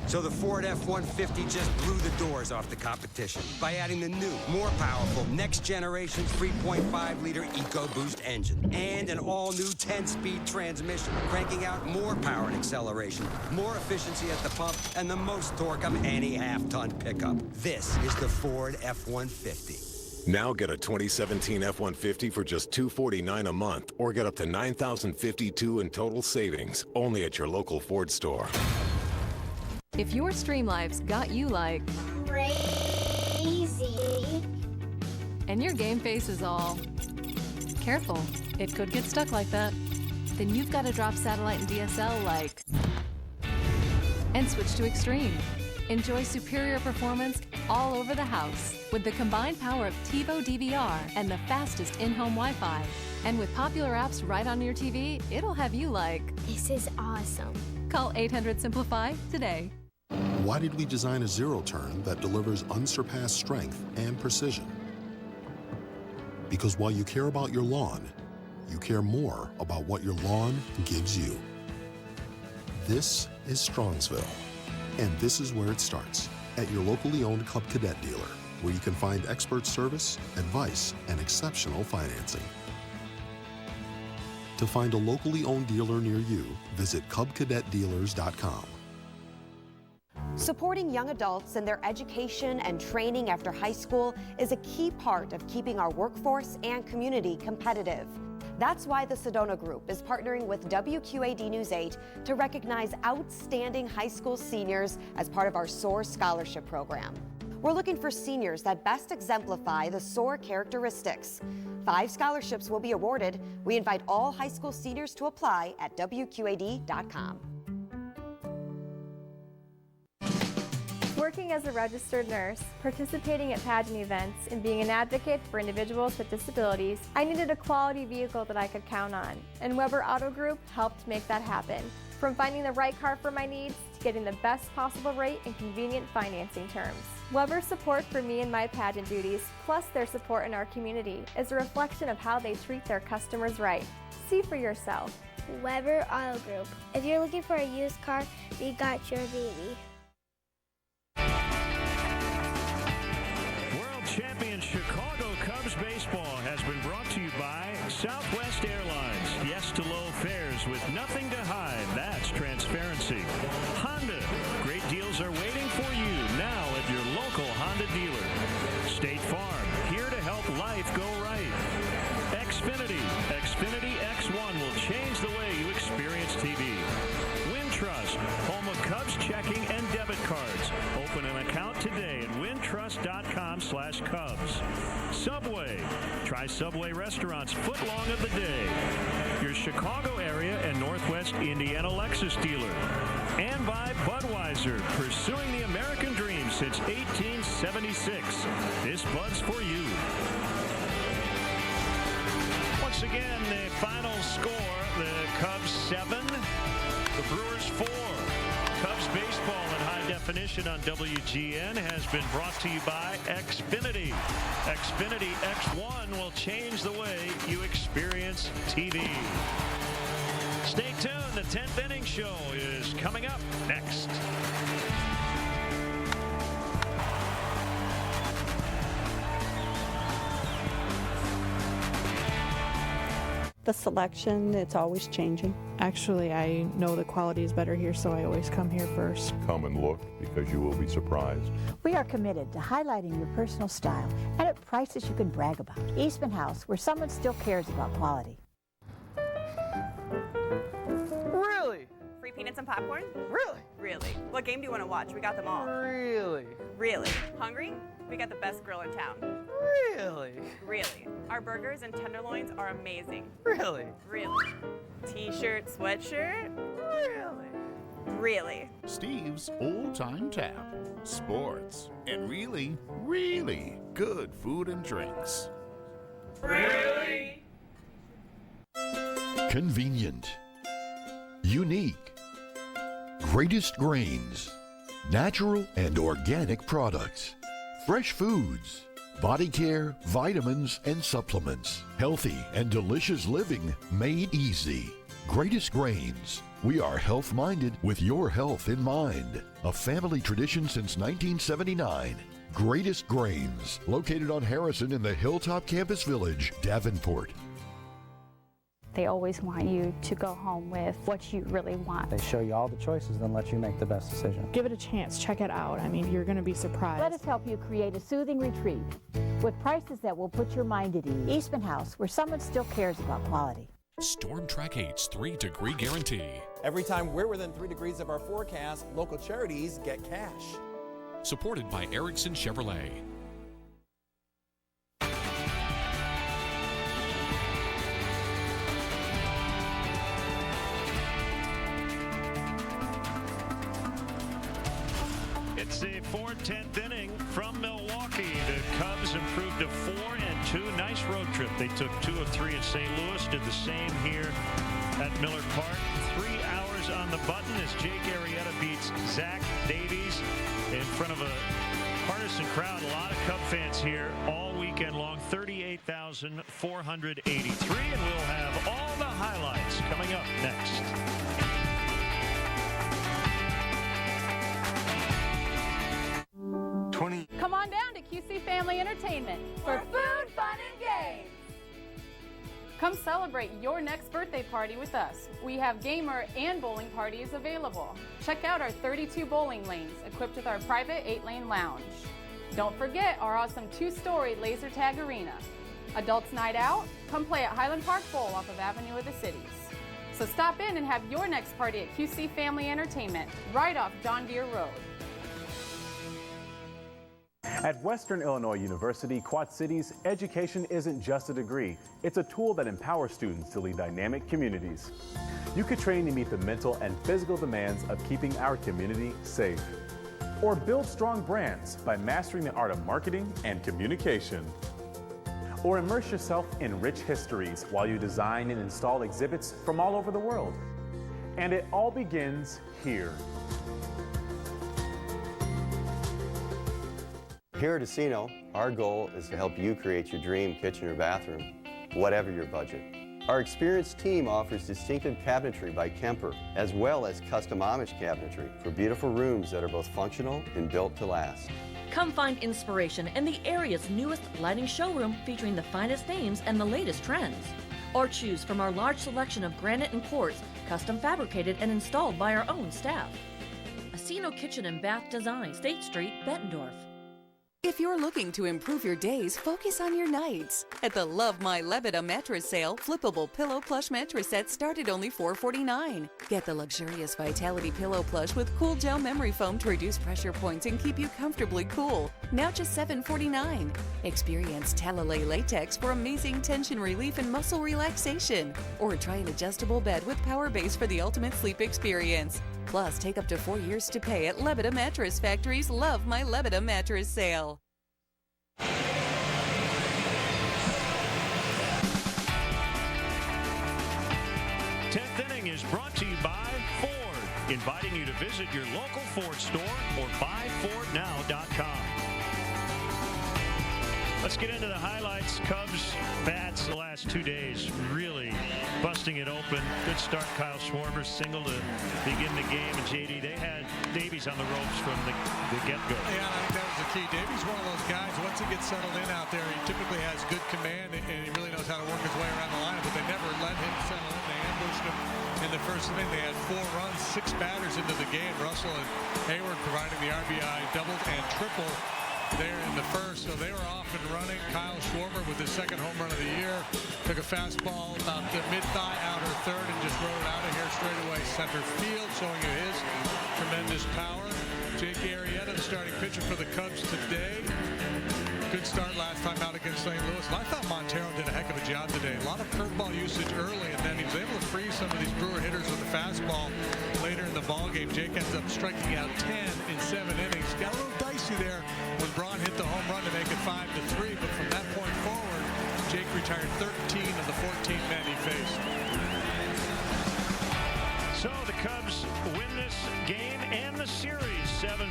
So the Ford F-150 just blew the doors off the competition by adding the new, more powerful, next-generation 3.5-liter EcoBoost engine and an all-new 10-speed transmission, cranking out more power and acceleration, more efficiency at the pump, and the most torque of any half-ton pickup. This is the Ford F-150. Now get a 2017 F-150 for just $249 a month, or get up to $9,052 in total savings, only at your local Ford store. If your stream lives got you like crazy, and your game face is all careful, it could get stuck like that, then you've got to drop satellite and DSL like and switch to Extreme. Enjoy superior performance all over the house with the combined power of TiVo DVR and the fastest in-home Wi-Fi. And with popular apps right on your TV, it'll have you like, this is awesome. Call 800-SIMPLIFY today. Why did we design a zero-turn that delivers unsurpassed strength and precision? Because while you care about your lawn, you care more about what your lawn gives you. This is Strongsville, and this is where it starts, at your locally owned Cub Cadet dealer, where you can find expert service, advice, and exceptional financing. To find a locally owned dealer near you, visit CubCadetDealers.com. Supporting young adults in their education and training after high school is a key part of keeping our workforce and community competitive. That's why the Sedona Group is partnering with WQAD News 8 to recognize outstanding high school seniors as part of our SOAR Scholarship Program. We're looking for seniors that best exemplify the SOAR characteristics. 5 scholarships will be awarded. We invite all high school seniors to apply at WQAD.com. We're Working as a registered nurse, participating at pageant events, and being an advocate for individuals with disabilities, I needed a quality vehicle that I could count on, and Weber Auto Group helped make that happen. From finding the right car for my needs to getting the best possible rate and convenient financing terms. Weber's support for me and my pageant duties, plus their support in our community, is a reflection of how they treat their customers right. See for yourself. Weber Auto Group. If you're looking for a used car, we got your baby. World Champion Chicago Cubs baseball has been brought to you by Southwest Airlines. Yes to low fares with nothing to hide. That's transparency. Honda. Great deals are waiting for you now at your local Honda dealer. State Farm. Here to help life go right. Xfinity. Xfinity X1 will change the way you experience TV. Wintrust. Home of Cubs checking and debit cards. Open an account today at wintrust.com/Cubs. Subway. Try Subway restaurants footlong of the day. Your Chicago area and Northwest Indiana Lexus dealer. And by Budweiser, pursuing the American dream since 1876. This Bud's for you. Once again, the final score, the Cubs 7, the Brewers 4. Cubs baseball in high definition on WGN has been brought to you by Xfinity. Xfinity X1 will change the way you experience TV. Stay tuned. The 10th inning show is coming up next. The selection, it's always changing. Actually, I know the quality is better here, so I always come here first. Come and look because you will be surprised. We are committed to highlighting your personal style and at prices you can brag about. Eastman House, where someone still cares about quality. Really? Free peanuts and popcorn? Really? Really. What game do you want to watch? We got them all. Really? Really. Hungry? We got the best grill in town. Really? Really. Our burgers and tenderloins are amazing. Really? Really. T-shirt, sweatshirt? Really? Really. Steve's Old Time Tap. Sports. And really, really good food and drinks. Really? Convenient. Unique. Greatest grains. Natural and organic products. Fresh foods. Body care, vitamins, and supplements. Healthy and delicious living made easy. Greatest Grains. We are health-minded with your health in mind. A family tradition since 1979. Greatest Grains. Located on Harrison in the Hilltop Campus Village, Davenport. They always want you to go home with what you really want. They show you all the choices, then let you make the best decision. Give it a chance. Check it out. I mean, you're going to be surprised. Let us help you create a soothing retreat with prices that will put your mind at ease. Eastman House, where someone still cares about quality. Storm Track 8's 3-degree guarantee. Every time we're within 3 degrees of our forecast, local charities get cash. Supported by Erickson Chevrolet. It's the 4/10th inning from Milwaukee. The Cubs improved to 4-2. Nice road trip. They took 2 of 3 at St. Louis. Did the same here at Miller Park. 3 hours on the button as Jake Arrieta beats Zach Davies in front of a partisan crowd. A lot of Cub fans here all weekend long. 38,483. And we'll have all the highlights coming up next. Come on down to QC Family Entertainment for food, fun, and games. Come celebrate your next birthday party with us. We have gamer and bowling parties available. Check out our 32 bowling lanes equipped with our private 8-lane lounge. Don't forget our awesome 2-story laser tag arena. Adults night out? Come play at Highland Park Bowl off of Avenue of the Cities. So stop in and have your next party at QC Family Entertainment, right off John Deere Road. At Western Illinois University, Quad Cities, education isn't just a degree. It's a tool that empowers students to lead dynamic communities. You could train to meet the mental and physical demands of keeping our community safe. Or build strong brands by mastering the art of marketing and communication. Or immerse yourself in rich histories while you design and install exhibits from all over the world. And it all begins here. Here at Asino, our goal is to help you create your dream kitchen or bathroom, whatever your budget. Our experienced team offers distinctive cabinetry by Kemper, as well as custom Amish cabinetry for beautiful rooms that are both functional and built to last. Come find inspiration in the area's newest lighting showroom featuring the finest names and the latest trends. Or choose from our large selection of granite and quartz, custom fabricated and installed by our own staff. Asino Kitchen and Bath Design, State Street, Bettendorf. If you're looking to improve your days, focus on your nights. At the Love My Lebeda mattress sale, flippable pillow plush mattress sets start at only $449. Get the luxurious Vitality Pillow Plush with cool gel memory foam to reduce pressure points and keep you comfortably cool. Now just $749. Experience Talalay Latex for amazing tension relief and muscle relaxation. Or try an adjustable bed with power base for the ultimate sleep experience. Plus, take up to 4 years to pay at Lebeda Mattress Factory's Love My Lebeda mattress sale. 10th inning is brought to you by Ford, inviting you to visit your local Ford store or buyfordnow.com. Let's get into the highlights. Cubs bats the last 2 days really busting it open. Good start. Kyle Schwarber single to begin the game. And JD, they had Davies on the ropes from the get-go. Yeah, I think that was the key. Davies one of those guys, once he gets settled in out there, he typically has good command and he really knows how to work his way around the lineup, but they never let him settle in. They ambushed him in the first inning. They had 4 runs, 6 batters into the game. Russell and Hayward providing the RBI double and triple there in the first, so they were off and running. Kyle Schwarber with his second home run of the year took a fastball about the mid-thigh outer third and just rode it out of here straight away center field, showing you his tremendous power. Jake Arrieta, the starting pitcher for the Cubs today. Good start last time out against St. Louis. And I thought Montero did a heck of a job today. A lot of curveball usage early, and then he was able to freeze some of these Brewer hitters with the fastball later in the ballgame. Jake ends up striking out 10 in 7 innings. Got a little dicey there when Braun hit the home run to make it 5-3, but from that point forward, Jake retired 13 of the 14 men he faced. So the Cubs win this game and the series 7-4.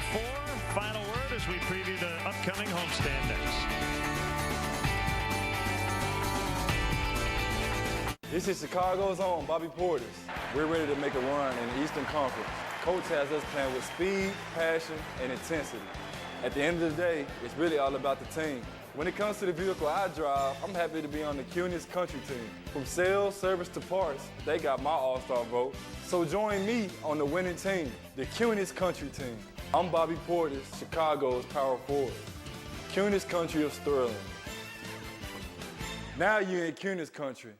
Final word as we preview the upcoming homestand next. This is Chicago's own Bobby Portis. We're ready to make a run in the Eastern Conference. Coach has us playing with speed, passion, and intensity. At the end of the day, it's really all about the team. When it comes to the vehicle I drive, I'm happy to be on the Cunis Country team. From sales, service to parts, they got my all-star vote. So join me on the winning team, the Cunis Country team. I'm Bobby Portis, Chicago's power forward. Cunis Country of Sterling. Now you're in Cunis Country.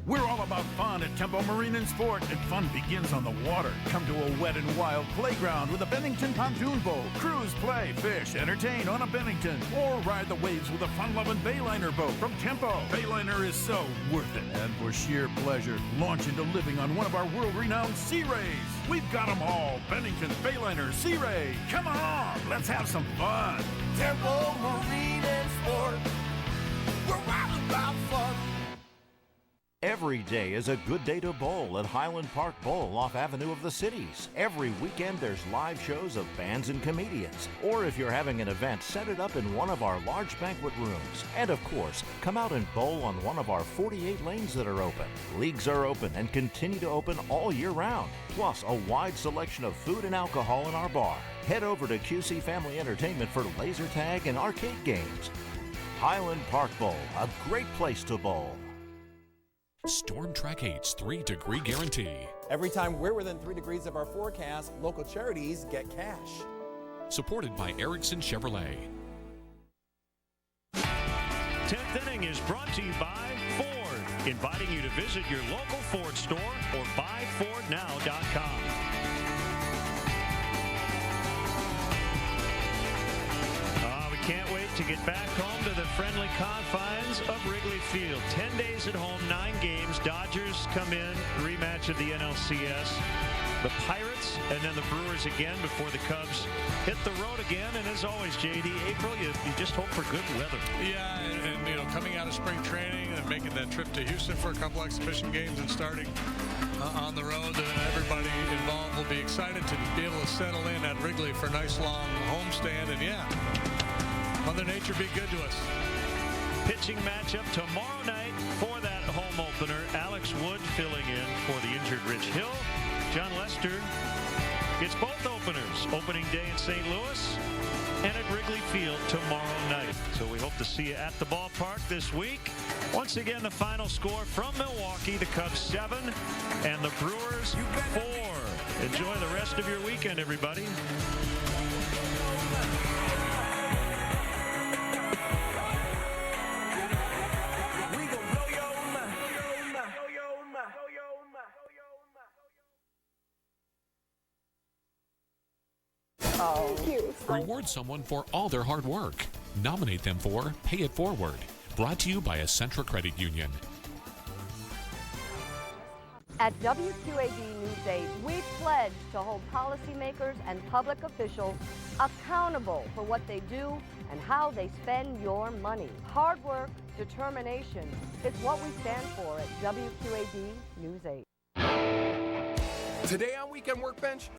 We're all about fun at Tempo Marine and Sport, and fun begins on the water. Come to a wet and wild playground with a Bennington pontoon boat. Cruise, play, fish, entertain on a Bennington, or ride the waves with a fun-loving Bayliner boat from Tempo. Bayliner is so worth it. And for sheer pleasure, launch into living on one of our world-renowned Sea Rays. We've got them all. Bennington, Bayliner, Sea Ray. Come on, let's have some fun. Tempo Marine and Sport. We're all about fun. Every day is a good day to bowl at Highland Park Bowl off Avenue of the Cities. Every weekend there's live shows of bands and comedians. Or if you're having an event, set it up in one of our large banquet rooms. And of course, come out and bowl on one of our 48 lanes that are open. Leagues are open and continue to open all year round. Plus a wide selection of food and alcohol in our bar. Head over to QC Family Entertainment for laser tag and arcade games. Highland Park Bowl, a great place to bowl. Storm Track 8's 3-degree guarantee. Every time we're within 3 degrees of our forecast, local charities get cash. Supported by Erickson Chevrolet. 10th inning is brought to you by Ford, inviting you to visit your local Ford store or buyfordnow.com. Can't wait to get back home to the friendly confines of Wrigley Field. 10 days at home, 9 games. Dodgers come in, rematch of the NLCS. the Pirates, and then the Brewers again before the Cubs hit the road again. And as always, J.D., April, you just hope for good weather. Yeah, and you know, coming out of spring training and making that trip to Houston for a couple exhibition games and starting on the road, everybody involved will be excited to be able to settle in at Wrigley for a nice long homestand. And yeah, Mother Nature be good to us. Pitching matchup tomorrow night for that home opener. Alex Wood filling in for the injured Rich Hill. John Lester gets both openers. Opening day in St. Louis and at Wrigley Field tomorrow night. So we hope to see you at the ballpark this week. Once again, the final score from Milwaukee, the Cubs 7 and the Brewers 4. Enjoy the rest of your weekend, everybody. Reward someone for all their hard work. Nominate them for Pay It Forward. Brought to you by Essentra Credit Union. At WQAD News 8, we pledge to hold policymakers and public officials accountable for what they do and how they spend your money. Hard work, determination, it's what we stand for at WQAD News 8. Today on Weekend Workbench,